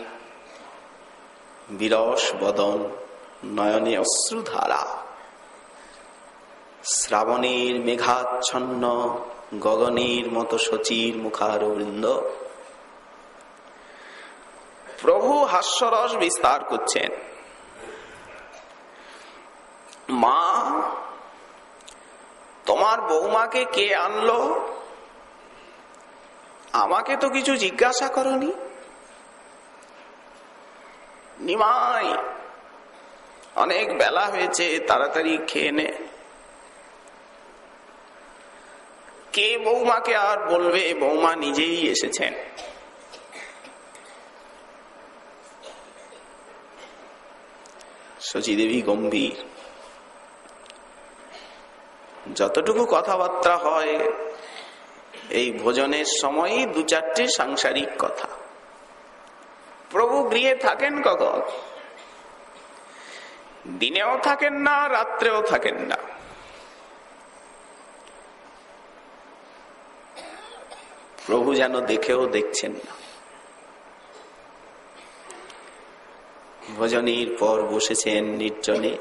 A: বিরস বদন, নয়নে অশ্রুধারা, শ্রাবণের মেঘাচ্ছন্ন গগনের মতো শচীর মুখারবিন্দ। প্রভু হাস্যরস বিস্তার করছেন। মা, তোমার বৌমাকে কে আনলো? আমাকে তো কিছু জিজ্ঞাসা করনি। নিমাই, অনেক বেলা হয়েছে, তাড়াতাড়ি খেয়ে নে। কে বৌমাকে আর বলবে, বৌমা নিজেই এসেছেন। শচী দেবী গম্ভীর। যতটুকু কথাবার্তা হয় এই ভোজনের সময়ই দু চারটে সাংসারিক কথা। প্রভু গৃহে থাকেন কখন? দিনেও থাকেন না, রাত্রেও থাকেন না। প্রভু যেন দেখেও দেখছেন না। ভোজনের পর বসেছেন নির্জনে।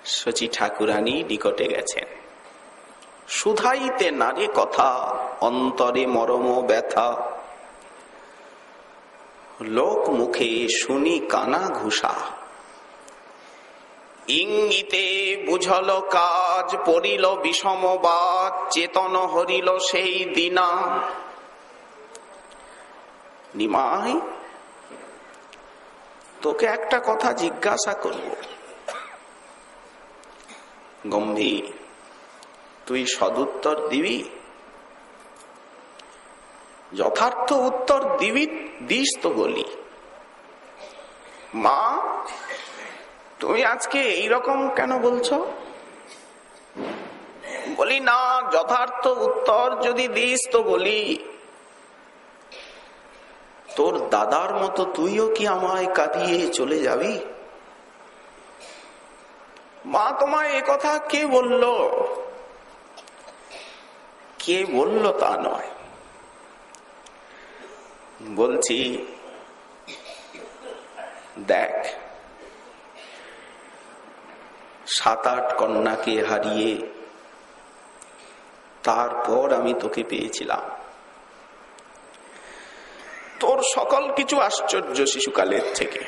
A: শচী ঠাকুরানী নিকটে গেছেন। শুধাইতে নারে কথা, অন্তরে মরম ব্যথা, লোক মুখে শুনি কানা ঘুষা। ইঙ্গিতে বুঝল কাজ, পড়িল বিষমবাদ, চেতন হরিল সেই দিনা। নিমাই, তোকে একটা কথা জিজ্ঞাসা করব। গম্ভীর, তুই সদুত্তর দিবি? যথার্থ উত্তর দিবি, দিস তো বলি। মা তুমি আজকে এইরকম কেন বলছো? বলি না, যথার্থ উত্তর যদি দিস তো বলি, তোর দাদার মতো তুইও কি আমায় কাঁদিয়ে চলে যাবি? মা তোমায় এ কথা কে বলল? কে বলল তা নয়, বলছি দেখ, 7-8 কন্যাকে হারিয়ে তারপর আমি তোকে পেয়েছিলাম। তোর সকল কিছু আশ্চর্য শিশুকালের থেকে।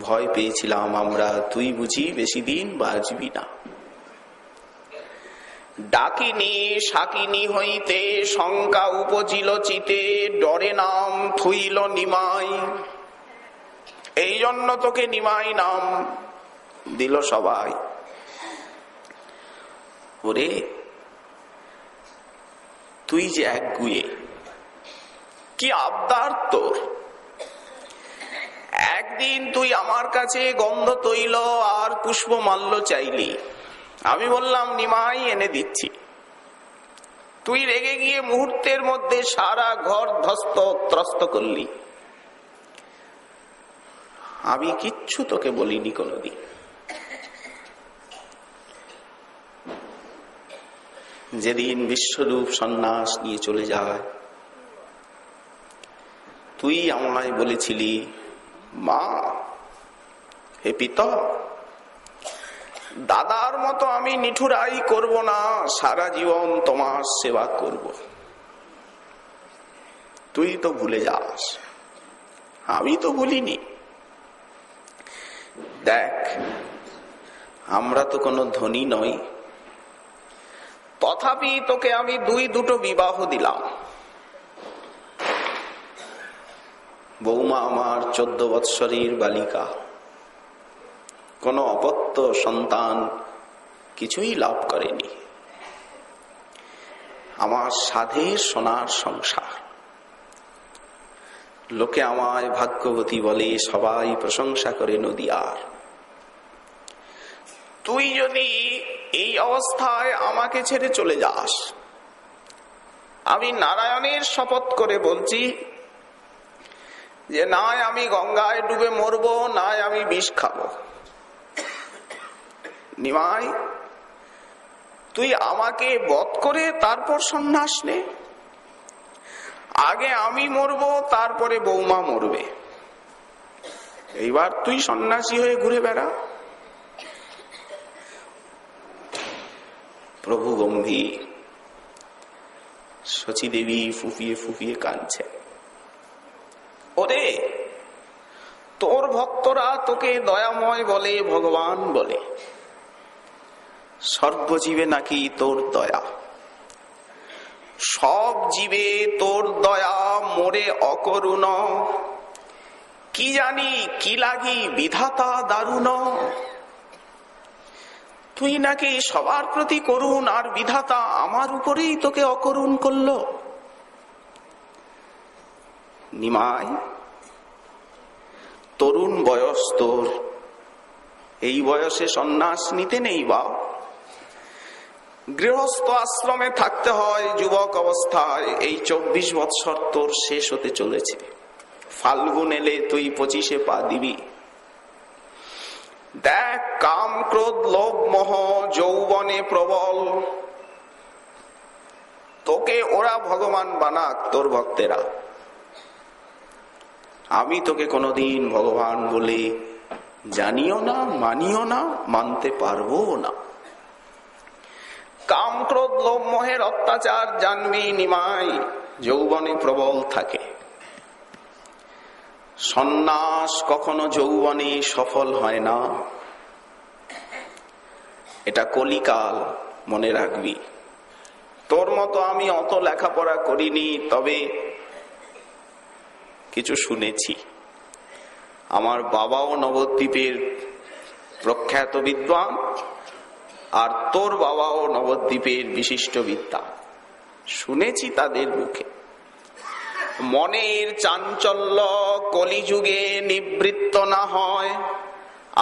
A: ভয় পেয়েছিলাম আমরা তুই বুঝি বেশি দিন বাঁচবি না। ডাকিনি শাকিনি হইতে শঙ্কা উপজিল চিতে, ডরে নাম থুইল নিমাই, এই জন্য তোকে নিমাই নাম দিল সবাই। ওরে তুই যে এক গুয়ে, কি আবদার তোর! একদিন তুই আমার কাছে গন্ধ তৈল আর পুষ্পমাল্য চাইলি, আমি বললাম নিমাই এনে দিচ্ছি। তুই রেগে গিয়ে মুহূর্তের মধ্যে সারা ঘর ধ্বস্ত ত্রস্ত করলি। আমি কিচ্ছু তোকে বলিনি কোনোদিন। যেদিন বিশ্বরূপ সন্ন্যাস নিয়ে চলে যায়, তুই আমায় বলেছিলি, মা হে পিতা, দাদার মতো আমি নিঠুরাই করব না, সারা জীবন তোমার সেবা করব। তুই তো ভুলে যাস, আমি তো ভুলিনি। দেখ, আমরা তো কোনো ধনী নই, তথাপি তোকে আমি 2 বিবাহ দিলাম। বৌমা আমার 14 বৎসরের বালিকা, কোনো অপত্য সন্তান কিছুই লাভ করেনি। আমার সাধের সোনার সংসার। লোকে আমায় ভাগ্যবতী বলে, সবাই প্রশংসা করে নদিয়ার। তুই যদি এই অবস্থায় আমাকে ছেড়ে চলে যাস, আমি নারায়ণের শপথ করে বলছি যে নাই আমি গঙ্গায় ডুবে মরবো, নাই আমি বিষ খাবো। নিমাই, তুই আমাকে বধ করে তারপর সন্ন্যাস নে। আগে আমি মরবো, তারপরে বৌমা মরবে। এইবার তুই সন্ন্যাসী হয়ে ঘুরে বেড়া। প্রভু গম্ভীর, শচীদেবী ফুফিয়ে ফুফিয়ে কাঁদছে। ওরে, তোর ভক্তরা তোকে দয়াময় বলে, ভগবান বলে। সর্বজীবে নাকি তোর দয়া, সব জীবে তোর দয়া, মোরে অকরুণ। কি জানি কি লাগি বিধাতা দারুণ। তুই নাকি সবার প্রতি করুণ, আর বিধাতা আমার উপরেই তোকে অকরুণ করলো। নিমাই, তরুণ বয়স তোর, এই বয়সে সন্ন্যাস নিতে নেই বা। গৃহস্থ আশ্রমে থাকতে হয় যুবক অবস্থায়। এই 24 বৎসর তোর শেষ হতে চলেছে। ফাল্গুন এলে তুই 25-এ পা দিবি। দেখ, কাম ক্রোধ লোভ মোহ যৌবনে প্রবল। তোকে ওরা ভগবান বানাক, তোর ভক্তেরা। আমি তোকে কোনোদিন ভগবান বলে জানিও না, মানিও না, মানতে পারবো না। কাম ক্রোধ লোভ মোহের অত্যাচার জানবি নিমাই, যৌবনে প্রবল থাকে। সন্ন্যাস কখনো যৌবনে সফল হয় না। এটা কলিকাল, মনে রাখবি। তোর মতো আমি অত লেখাপড়া করিনি, তবে কিছু শুনেছি। আমার বাবাও নবদ্বীপের প্রখ্যাত বিদ্বান, আর তোর বাবাও নবদ্বীপের বিশিষ্ট বিদ্যা। শুনেছি তাদের মুখে। মনের চাঞ্চল্য কলিযুগে নিবৃত্ত না হয়,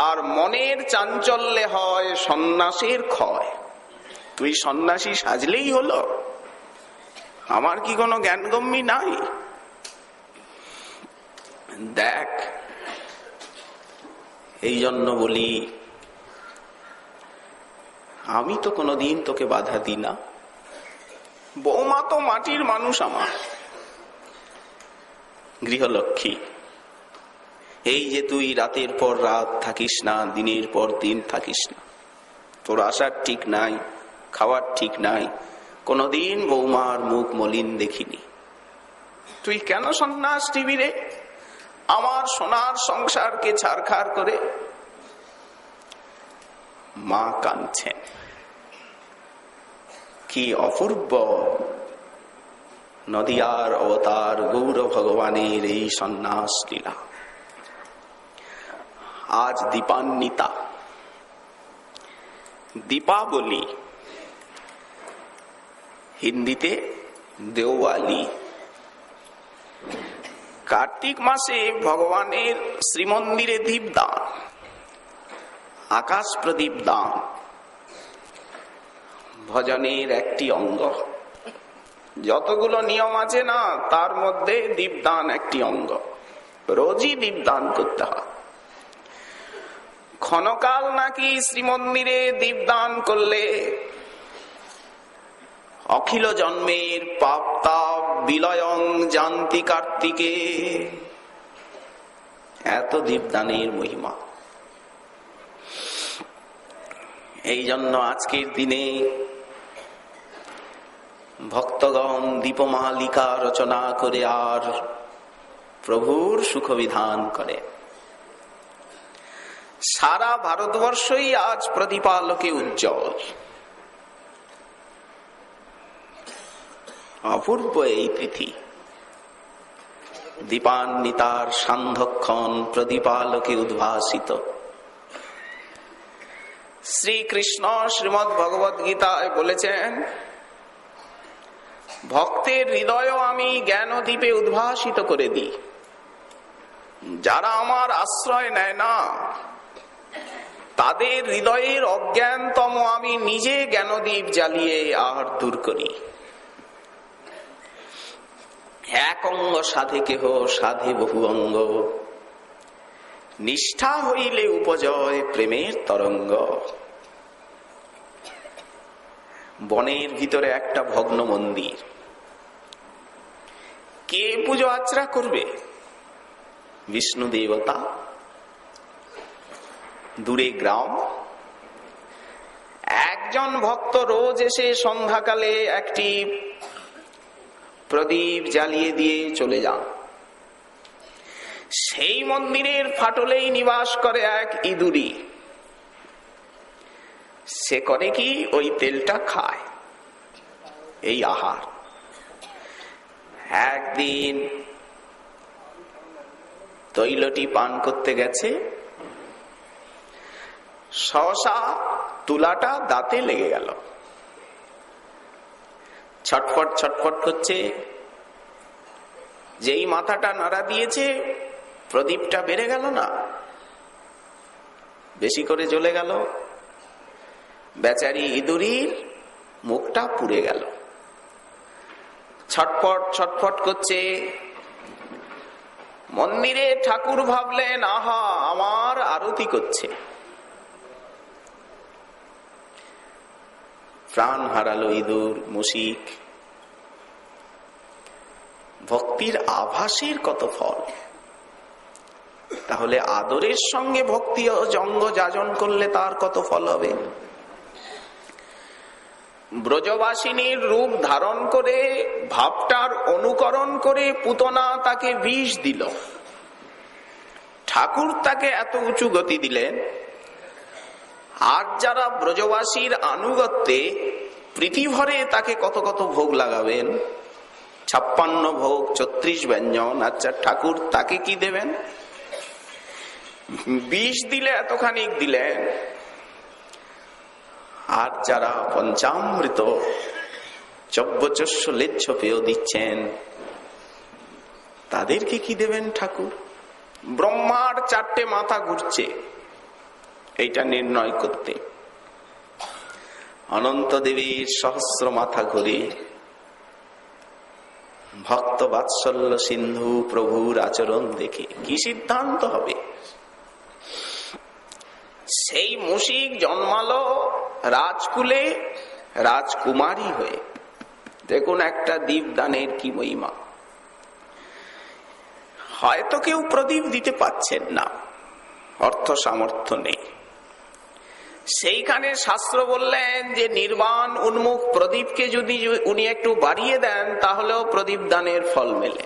A: আর মনের চাঞ্চল্যে হয় সন্ন্যাসের ক্ষয়। তুই সন্ন্যাসী সাজলেই হলো? আমার কি কোনো জ্ঞানগম্যি নাই? দেখ, এই জন্য বলি, আমি তো কোনোদিন তোকে বাধা দিই না। বৌমা তো মাটির মানুষ, আমার গৃহলক্ষ্মী। এই যে তুই রাতের পর রাত থাকিস না, দিনের পর দিন থাকিস না, তোর আসার ঠিক নাই, খাওয়ার ঠিক নাই, কোনদিন বৌমার মুখ মলিন দেখিনি। তুই কেন সন্ন্যাস নিবি রে, আমার সোনার সংসারকে ছারখার করে? মা কাঁদছেন। কি অপূর্ব নদিয়ার অবতার গৌর ভগবানের এই সন্ন্যাস লীলা। আজ দীপান্বিতা, দীপাবলি, হিন্দিতে দেওয়ালি। কার্তিক মাসে ভগবানের শ্রীমন্দিরে দীপদান, আকাশ প্রদীপ দান ভজনের একটি অঙ্গ। যতগুলো নিয়ম আছে না, তার মধ্যে দীপদান একটি অঙ্গ। রোজই দীপদান করতে হয়। ক্ষণকাল নাকি শ্রীমন্দিরে দীপদান করলে অখিল জন্মের পাপ তাপ বিলয়ং জান্তি কার্তিকে। এত দীপদানের মহিমা। এই জন্য আজকের দিনে ভক্তগণ দীপমালিকা রচনা করে আর প্রভুর সুখবিধান করে। সারা ভারতবর্ষই আজ প্রদীপালোকে উজ্জ্বল। অপূর্ব এই তিথি। দীপান্বিতার সান্ধ্যক্ষণ প্রদীপালোকে উদ্ভাসিত। শ্রীকৃষ্ণ শ্রীমদ্ ভগবদ গীতায় বলেছেন, ভক্তের হৃদয় আমি জ্ঞান দ্বীপে উদ্ভাসিত করে দিই। যারা আমার আশ্রয় নেয় না, তাদের হৃদয়ের অজ্ঞানতম আমি নিজে জ্ঞানদীপ জ্বালিয়ে আর দূর করি। এক অঙ্গ সাধে কেহ সাধে বহু অঙ্গ, নিষ্ঠা হইলে উপজয় প্রেমের তরঙ্গ। বনের ভিতরে একটা ভগ্ন মন্দির, কে পুজো আচরা করবে? বিষ্ণু দেবতা। দূরে গ্রাম। একজন ভক্ত রোজ এসে সন্ধ্যাকালে একটি প্রদীপ জ্বালিয়ে দিয়ে চলে যান। সেই মন্দিরের ফাটলেই নিবাস করে এক ইঁদুরি। সে করে কি, ওই তেলটা খায়, এই আহার। একদিন তৈলটি পান করতে গেছে, সহসা তুলাটা দাঁতে লেগে গেল। ছটফট ছটফট করছে। যেই মাথাটা নাড়া দিয়েছে, প্রদীপটা বেড়ে গেল না, বেশি করে জ্বলে গেল। বেচারি ইঁদুরির মুখটা পুড়ে গেল। ছটফট ছটফট করছে। মন্দিরে ঠাকুর ভাবলেন, আহা, আমার আরতি করছে। প্রাণ হারালো ইঁদুর, মুশিক। ভক্তির আভাসের কত ফল। তাহলে আদরের সঙ্গে ভক্তি ও জঙ্গ যাজন করলে তার কত ফল হবে। ব্রজবাসিনীর রূপ ধারণ করে ভাবটার অনুকরণ করে পুতনা তাকে বিষ দিল। ঠাকুর তাকে এত উঁচু গতি দিলেন। আর যারা ব্রজবাসীর আনুগত্যে প্রীতিভরে তাকে কত কত ভোগ লাগাবেন, 56 ভোগ 34 ব্যঞ্জন। আচ্ছা, ঠাকুর তাকে কি দেবেন? বিষ দিলে এতখানি দিলেন। আর যারা পঞ্চামৃত চব্যচস্য লেচ্ছ পেয়েও দিচ্ছেন, তাদেরকে কি দেবেন ঠাকুর? ব্রহ্মার 4টে মাথা ঘুরছে এইটা নির্ণয় করতে, অনন্ত দেবীর সহস্র মাথা ঘুরে, ভক্ত বাৎসল্য সিন্ধু প্রভুর আচরণ দেখে কি সিদ্ধান্ত হবে? সেই মুশিক জন্মালো রাজকুলে রাজকুমারী হয়ে। দেখুন একটা দীপদানের কি মহিমা। হয়তো কেউ প্রদীপ দিতে পাচ্ছেন না, অর্থ সামর্থ্য নেই, সেইখানে শাস্ত্র বললেন যে নির্বাণ উন্মুখ প্রদীপকে যদি উনি একটু বাড়িয়ে দেন তাহলেও প্রদীপ দানের ফল মেলে।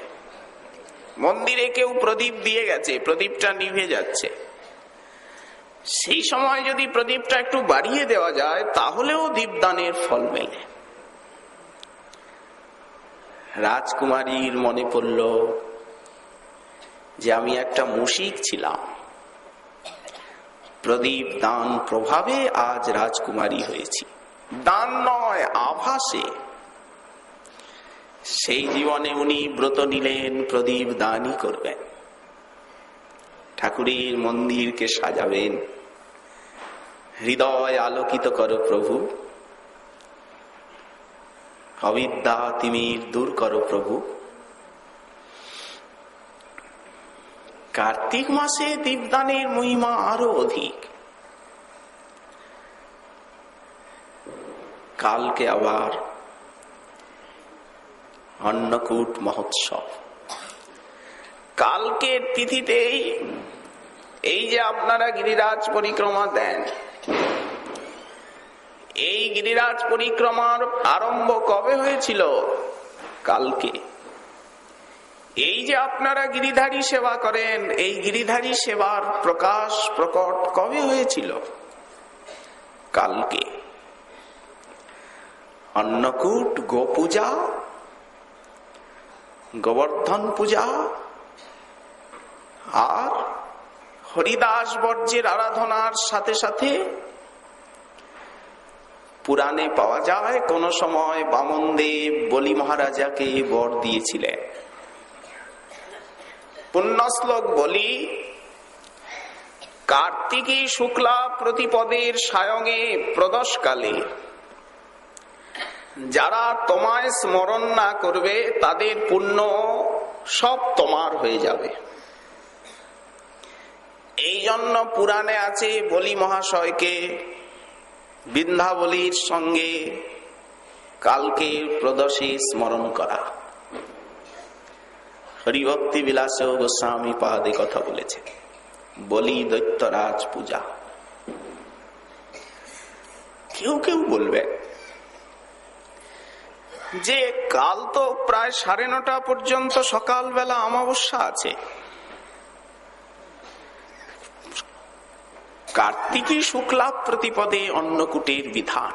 A: মন্দিরে কেউ প্রদীপ দিয়ে গেছে, প্রদীপটা নিভে যাচ্ছে, সেই সময় যদি প্রদীপটা একটু বাড়িয়ে দেওয়া যায় তাহলেও দীপদানের ফল মেলে। রাজকুমারীর মনে পড়ল যে আমি একটা মুশিক ছিলাম, প্রদীপ দান প্রভাবে আজ রাজকুমারী হয়েছি, দান নয় আভাসে। সেই জীবনে উনি ব্রত নিলেন প্রদীপ দানই করবেন, ঠাকুরের মন্দিরকে সাজাবেন। হৃদয় আলোকিত করো প্রভু, অবিদ্যা তিমির দূর করো প্রভু। কার্তিক মাসে দীপদানের মহিমা আরো অধিক। কালকে আবার অন্নকূট মহোৎসব। কালকের তিথিতেই এই যে আপনারা গিরিরাজ পরিক্রমা দেন, এই গিরিরাজ পরিক্রমার আরম্ভ কবে হয়েছিল? কালকে। এই যে আপনারা গিরিধারী সেবা করেন, এই গিরিধারী সেবার প্রকাশ প্রকট কবে হয়েছিল? কালকে। অন্নকূট গো পূজা, গোবর্ধন পূজা আর হরিদাস বর্জ্যের আরাধনার সাথে সাথে পুরাণে পাওয়া যায় কোন সময় বামন দেব বলি মহারাজাকে বর দিয়েছিলেন। পুণ্যশ্লোক বলি কার্তিকী শুক্লা প্রতিপদের সায়ঙে প্রদোষকালে যারা তোমায় স্মরণ না করবে তাদের পুণ্য সব তোমার হয়ে যাবে। এই জন্য পুরাণে আছে বলি মহাশয়কে বিন্ধ্যাবলীর সঙ্গে কালকে প্রদোষে স্মরণ করা। হরিভক্তি বিলাসে গোস্বামী পাদে কথা বলেছে, বলি দৈত্যরাজ পূজা। কেউ কেউ বলবে যে কাল তো প্রায় 9:30 পর্যন্ত সকালবেলা অমাবস্যা আছে, কার্তিকী শুক্লা প্রতিপদে অন্নকূটের বিধান,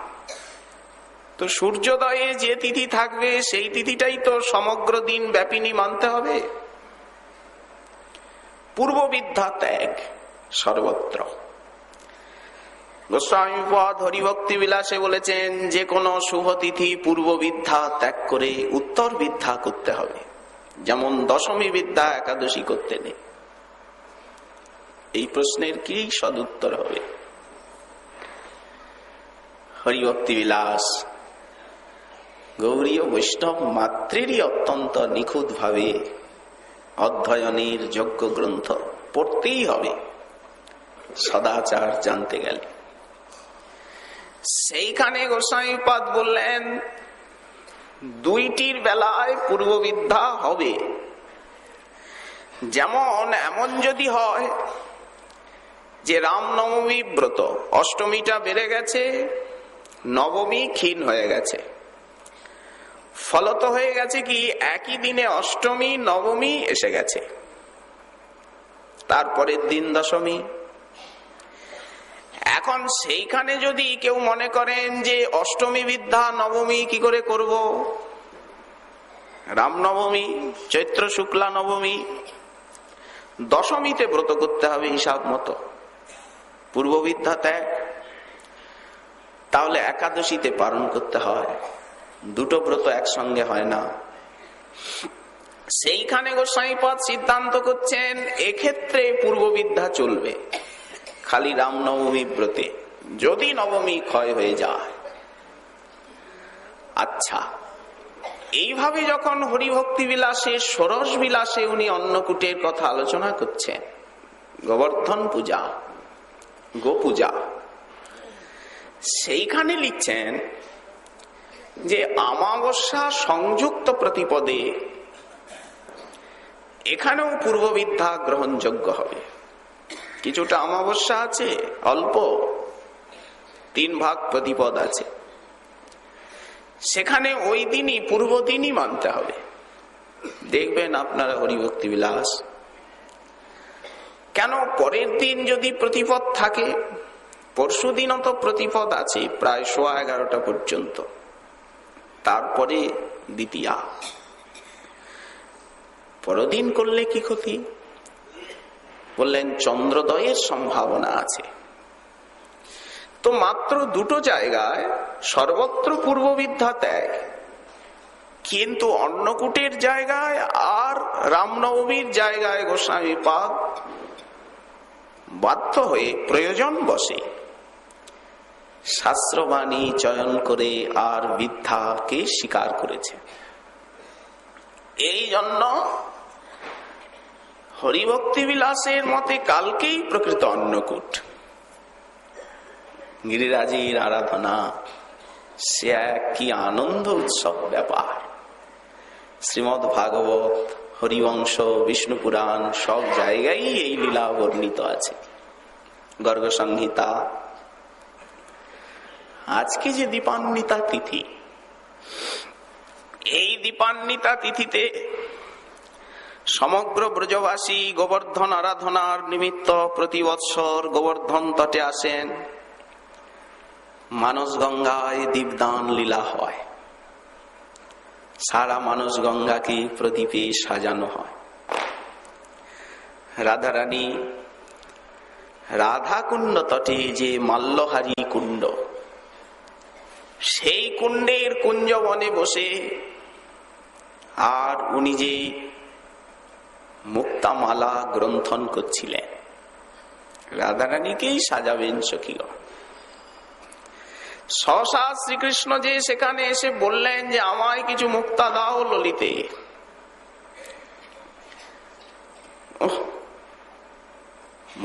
A: তো সূর্যোদয়ে যে তিথি থাকবে সেই তিথিটাই তো সমগ্র দিন ব্যাপিনী মানতে হবে। পূর্ব বিদ্যা ত্যাগ সর্বত্র। গোস্বামীপদ হরিভক্তি বিলাসে বলেছেন যে কোনো শুভ তিথি পূর্ব বিদ্যা ত্যাগ করে উত্তর বিদ্যা করতে হবে, যেমন দশমী বিদ্যা একাদশী করতে নেই। এই প্রশ্নের কি সদুত্তর হবে? হরিভক্তি বিলাস গৌরী বৈষ্ণব মাত্রেরই অত্যন্ত নিখুঁত ভাবে অধ্যয়নের যোগ্য গ্রন্থ, পড়তেই হবে সদাচার জানতে গেলে। সেইখানে গোস্বামীপাদ বললেন দুইটির বেলায় পূর্ব বিদ্যা হবে। যেমন এমন যদি হয় যে রামনবমী ব্রত, অষ্টমীটা বেড়ে গেছে, নবমী ক্ষীণ হয়ে গেছে, ফলত হয়ে গেছে কি একই দিনে অষ্টমী নবমী এসে গেছে, তারপরের দিন দশমী। এখন সেইখানে যদি কেউ মনে করেন যে অষ্টমী বিদ্যা নবমী কি করে করব, রামনবমী চৈত্র শুক্লা নবমী, দশমীতে ব্রত করতে হবে হিসাব মতো, পূর্ব বিদ্যা ত্যাগ, তাহলে একাদশীতে পালন করতে হয়। দুটো ব্রত একসঙ্গে হয় না। সেইখানে গোস্বামীপাদ সিদ্ধান্ত করছেন এক্ষেত্রে পূর্ববিদ্যা চলবে খালি রামনবমী ব্রতে, যদি নবমী ক্ষয় হয়ে যায়। আচ্ছা, এইভাবে যখন হরিভক্তি বিলাসে ষোড়শ বিলাসে উনি অন্নকূটের কথা আলোচনা করছেন, গোবর্ধন পূজা, গোপূজা, সেইখানে লিখছেন যে অমাবস্যা সংযুক্ত প্রতিপদে এখানেও পূর্ববিদ্যা গ্রহণযোগ্য হবে। কিছুটা অমাবস্যা আছে, অল্প 3 ভাগ প্রতিপদ আছে, সেখানে ওই দিনই পূর্ব দিনই মানতে হবে। দেখবেন আপনারা হরিভক্তি বিলাস, কেন পরের দিন যদি প্রতিপদ থাকে, পরশু দিনও তো প্রতিপদ আছে প্রায় 11:15 পর্যন্ত, তারপরে দ্বিতীয়া, পরদিন করলে কি ক্ষতি? বললেন চন্দ্রোদয়ের সম্ভাবনা আছে। তো মাত্র 2টো জায়গায় সর্বত্র পূর্ববিদ্যা ত্যাগ, কিন্তু অন্নকূটের জায়গায় আর রামনবমীর জায়গায় গোস্বামীপাদ বাধ্য হয়ে প্রয়োজন বসে শাস্ত্রবাণী চয়ন করে আর বিদ্যাকে স্বীকার করেছে। এই জন্য হরিভক্তি বিলাসের মতে কালকেই প্রকৃত অন্নকূট, গিরিরাজের আরাধনা, সে এক কি আনন্দ উৎসব ব্যাপার। শ্রীমদ্ ভাগবত, হরিবংশ, বিষ্ণু পুরাণ সব জায়গায় এই লীলা বর্ণিত আছে। গর্গ সংহিতা। আজকে যে দীপান্বিতা তিথি, এই দীপান্বিতা তিথিতে সমগ্র ব্রজবাসী গোবর্ধন আরাধনার নিমিত্ত প্রতি বৎসর গোবর্ধন তটে আসেন। মানস গঙ্গায় দীপদান লীলা হয়, সারা মানস গঙ্গাকে প্রদীপে সাজানো হয়। রাধারানী রাধা কুণ্ড তটে যে মাল্যহারি কুণ্ড, সেই কুণ্ডের কুঞ্জবনে বসে আর উনি যে মুক্তামালা গ্রন্থন করছিলেন, রাধারানীকেই সাজাবেন সখীগণ। সহসা শ্রীকৃষ্ণ যে সেখানে এসে বললেন যে আমায় কিছু মুক্তা দাও ললিতে।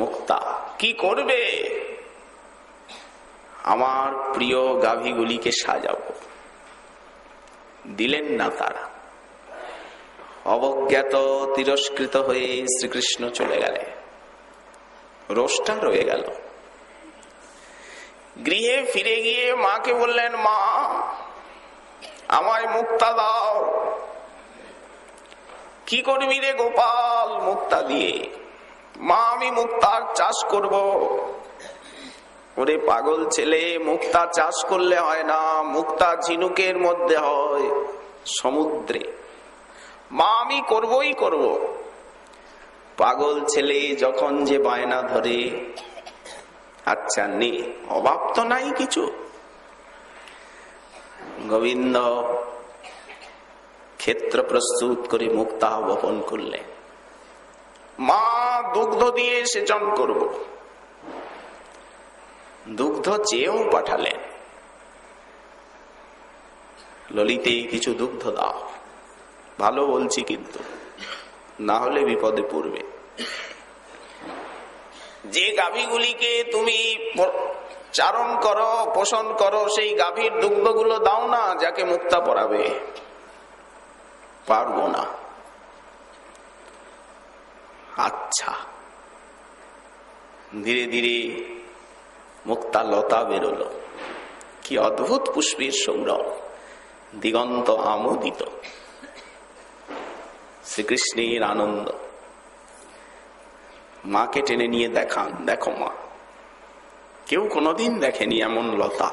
A: মুক্তা কি করবে? আমার প্রিয় গাভীগুলিকে সাজাবো। দিলেন না তারা, অবজ্ঞাত তিরস্কৃত হয়ে শ্রীকৃষ্ণ চলে গেলেন। রোষটা রয়ে গেল। গৃহে ফিরে গিয়ে মাকে বললেন, মা আমায় মুক্তা দাও। কি করবি রে গোপাল মুক্তা দিয়ে? মা আমি মুক্তার চাষ করব। ওরে পাগল ছেলে, মুক্তা চাষ করলে হয় না, মুক্তা ঝিনুকের মধ্যে হয়, সমুদ্রে। মা আমি করবই করব। পাগল ছেলে যখন যে বায়না ধরে, আচ্ছা নে, অভাব তো নাই কিছু। গোবিন্দ ক্ষেত্র প্রস্তুত করে মুক্তা বপন করলেন। মা দুগ্ধ দিয়ে সেচন করব। দুগ্ধ চেয়েও পাঠালেন, ললিতে কিছু দুগ্ধ দাও। ভালো বলছি কিন্তু, না হলে বিপদে পড়বে। যে গাভীগুলিকে তুমি চারণ করো, পোষণ করো, সেই গাভীর দুগ্ধগুলো দাও না, যাকে মুক্তা পরাবে। পারবো না। আচ্ছা। ধীরে ধীরে মুক্তা লতা বেরোলো। কি অদ্ভুত পুষ্পের সৌরভ, দিগন্ত আমোদিত। শ্রীকৃষ্ণের আনন্দ। মাকে টেনে নিয়ে দেখান, দেখো মা, কেউ কোনোদিন দেখেনি এমন লতা,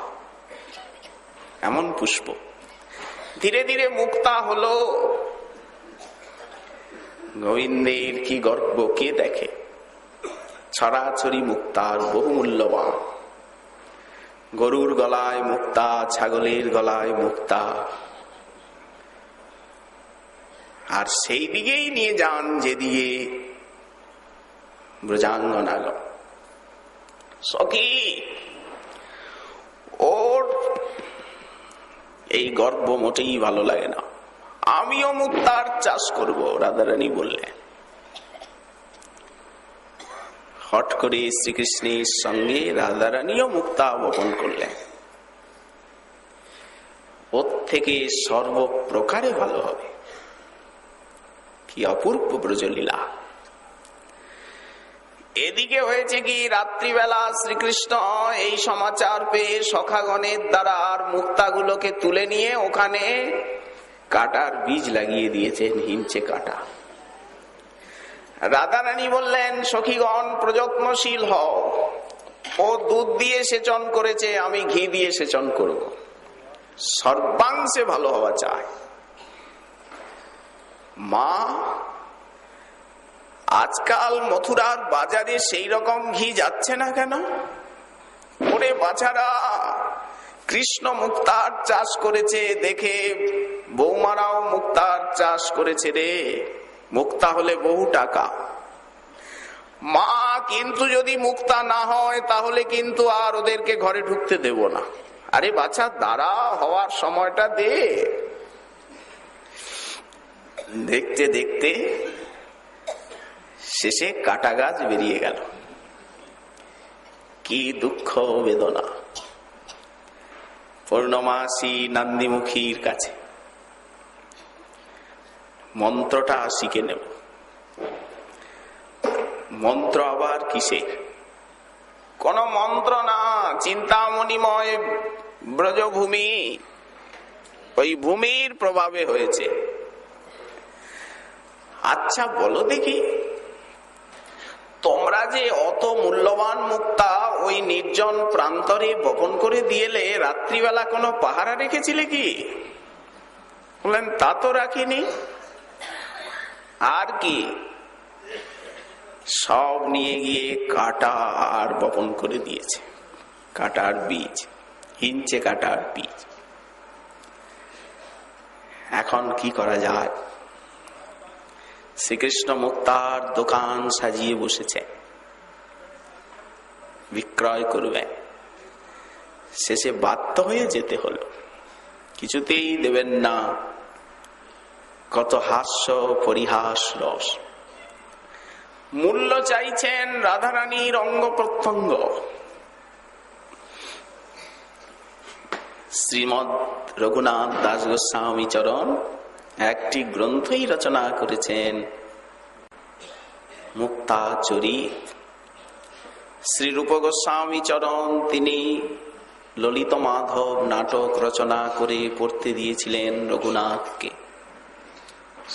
A: এমন পুষ্প। ধীরে ধীরে মুক্তা হলো। গোবিন্দের কি গর্ব, কে দেখে? ছড়াছড়ি মুক্তার বহু মূল্যবান। গরুর গলায় মুক্তা, ছাগলের গলায় মুক্তা। আর সেই দিকেই নিয়ে যান যেদিকে ব্রজাঙ্গনা গো। সখী, ওর এই গর্ব মোটেই ভালো লাগে না, আমিও মুক্তার চাষ করব, রাধারানী বললেন। হট করে শ্রীকৃষ্ণের সঙ্গে রাধারানীও মুক্তা বপন করলেন। ওর থেকে সর্বপ্রকারে ভালো হবে। কি অপূর্ব ব্রজলীলা। এদিকে হয়েছে কি, রাত্রিবেলা শ্রীকৃষ্ণ এই সমাচার পেয়ে সখাগণের দ্বারা আর মুক্তাগুলোকে তুলে নিয়ে ওখানে কাটার বীজ লাগিয়ে দিয়েছেন, হিঞ্চে কাটা। রাধারানী বললেন, সখীগণ প্রযত্নশীল হও, ও দুধ দিয়ে সেচন করেছে, আমি ঘি দিয়ে সেচন করব, সর্বাংশে ভালো হওয়া চায়। মা, আজকাল মথুরার বাজারে সেই রকম ঘি যাচ্ছে না কেন? ওরে বাছারা, কৃষ্ণ মুক্তার চাষ করেছে দেখে বৌমারাও মুক্তার চাষ করেছে রে, মুক্তা হলে বহু টাকা। মা, কিন্তু যদি মুক্তা না হয় তাহলে কিন্তু আর ওদেরকে ঘরে ঢুকতে দেব না। আরে বাছা, দাঁড়া, হওয়ার সময়টা দে। দেখতে দেখতে শেষে কাটা গাছ বেরিয়ে গেল। কি দুঃখ বেদনা। পূর্ণমাসী নান্দিমুখীর কাছে মন্ত্রটা শিখে নেব। মন্ত্র আবার কিসের? কোন মন্ত্র না, চিন্তামণিময় ব্রজভূমি, ওই ভূমির প্রভাবে হয়েছে। আচ্ছা বলো দেখি, তোমরা যে অত মূল্যবান মুক্তা ওই নির্জন প্রান্তরে বপন করে দিয়েলে, রাত্রিবেলা কোনো পাহারা রেখেছিলে কি? বললেন, তা তো রাখিনি। আর কি? সব নিয়ে গিয়ে কাটা আর বপন করে দিয়েছে, কাটার বীজ, হিঞ্চে কাটার বীজ। এখন কি করা যায়? শ্রীকৃষ্ণ মুক্তার দোকান সাজিয়ে বসেছে, বিক্রয় করবে। শেষে বাধ্য হয়ে যেতে হলো, কিছুতেই দেবেন না। কত হাস্য পরিহাস রস। মূল্য চাইছেন রাধারানীর অঙ্গ প্রত্যঙ্গ। শ্রীমৎ রঘুনাথ দাস গোস্বামী চরণ একটি গ্রন্থই রচনা করেছেন, মুক্তা চরিত। শ্রীরূপ গোস্বামী চরণ তিনি ললিত মাধব নাটক রচনা করে পড়তে দিয়েছিলেন রঘুনাথকে।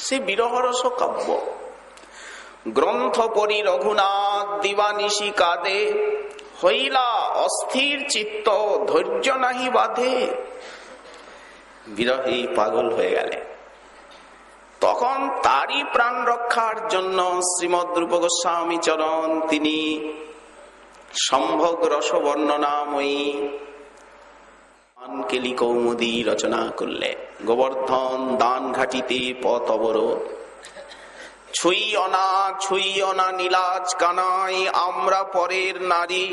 A: সে বিরহরস কাব্য। গ্রন্থ পড়ি রঘুনাথ দিবানিশি কাঁদে, হইলা অস্থির চিত্ত ধৈর্য নাহি বাঁধে। বিরহে পাগল হয়ে গেলেন। তখন তারই প্রাণ রক্ষার জন্য শ্রীমদ রূপ গোস্বামী চরণ তিনি সম্ভোগ রস বর্ণনাময়ী কেলি কৌমুদী রচনা করলেন। গোবর্ধন দান ঘাটিতে পথ অবরোধ, ছুঁই অনা নীলাজ কানাই, আমরা পরের নারী,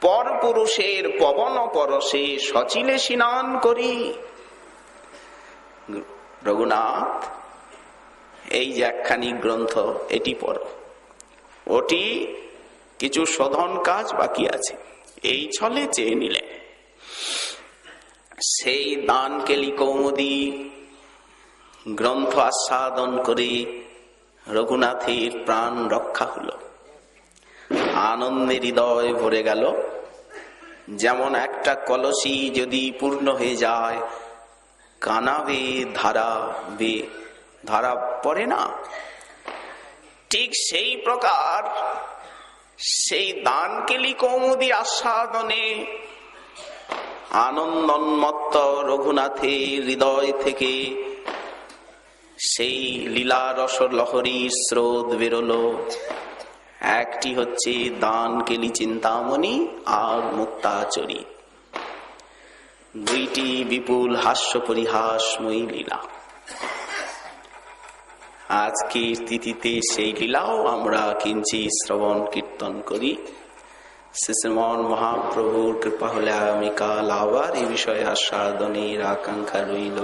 A: পর পুরুষের পবন পরশে সচিলে স্নান করি। রঘুনাথ, এই যে একখানি গ্রন্থ, এটি পড়ো, ওটি কিছু শোধন কাজ বাকি আছে, এই ছলে চেয়ে নিলে। সেই দান কেলি কৌমুদী গ্রন্থ আস্বাদন করে রঘুনাথের প্রাণ রক্ষা হলো। আনন্দে হৃদয় ভরে গেল। যেমন একটা কলসি যদি পূর্ণ হয়ে যায়, কানাবে ধারা পড়ে না, ঠিক সেই প্রকার সেই দানকেলি কৌমুদী আস্বাদনে আনন্দোন্মত্ত রঘুনাথের হৃদয় থেকে সেই লীলা রস লহরী স্রোত বেরোলো। একটি হচ্ছে দানকেলি চিন্তামণি আর মুক্তাচরী, দুইটি বিপুল হাস্য পরিহাসময়ী লীলা। আজকের তিথিতে সেই লীলাও আমরা কিঞ্চিৎ শ্রবণ কীর্তন করি। শ্রীমন মহাপ্রভুর কৃপা হলে আগামীকাল আবার এই বিষয়ে আস্বাদনের আকাঙ্ক্ষা রইল।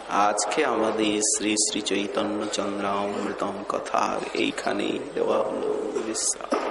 A: আজকে আমাদের শ্রী শ্রী চৈতন্য চন্দ্রামৃতম কথা এইখানেই দেওয়া হলো বিশ্রাম।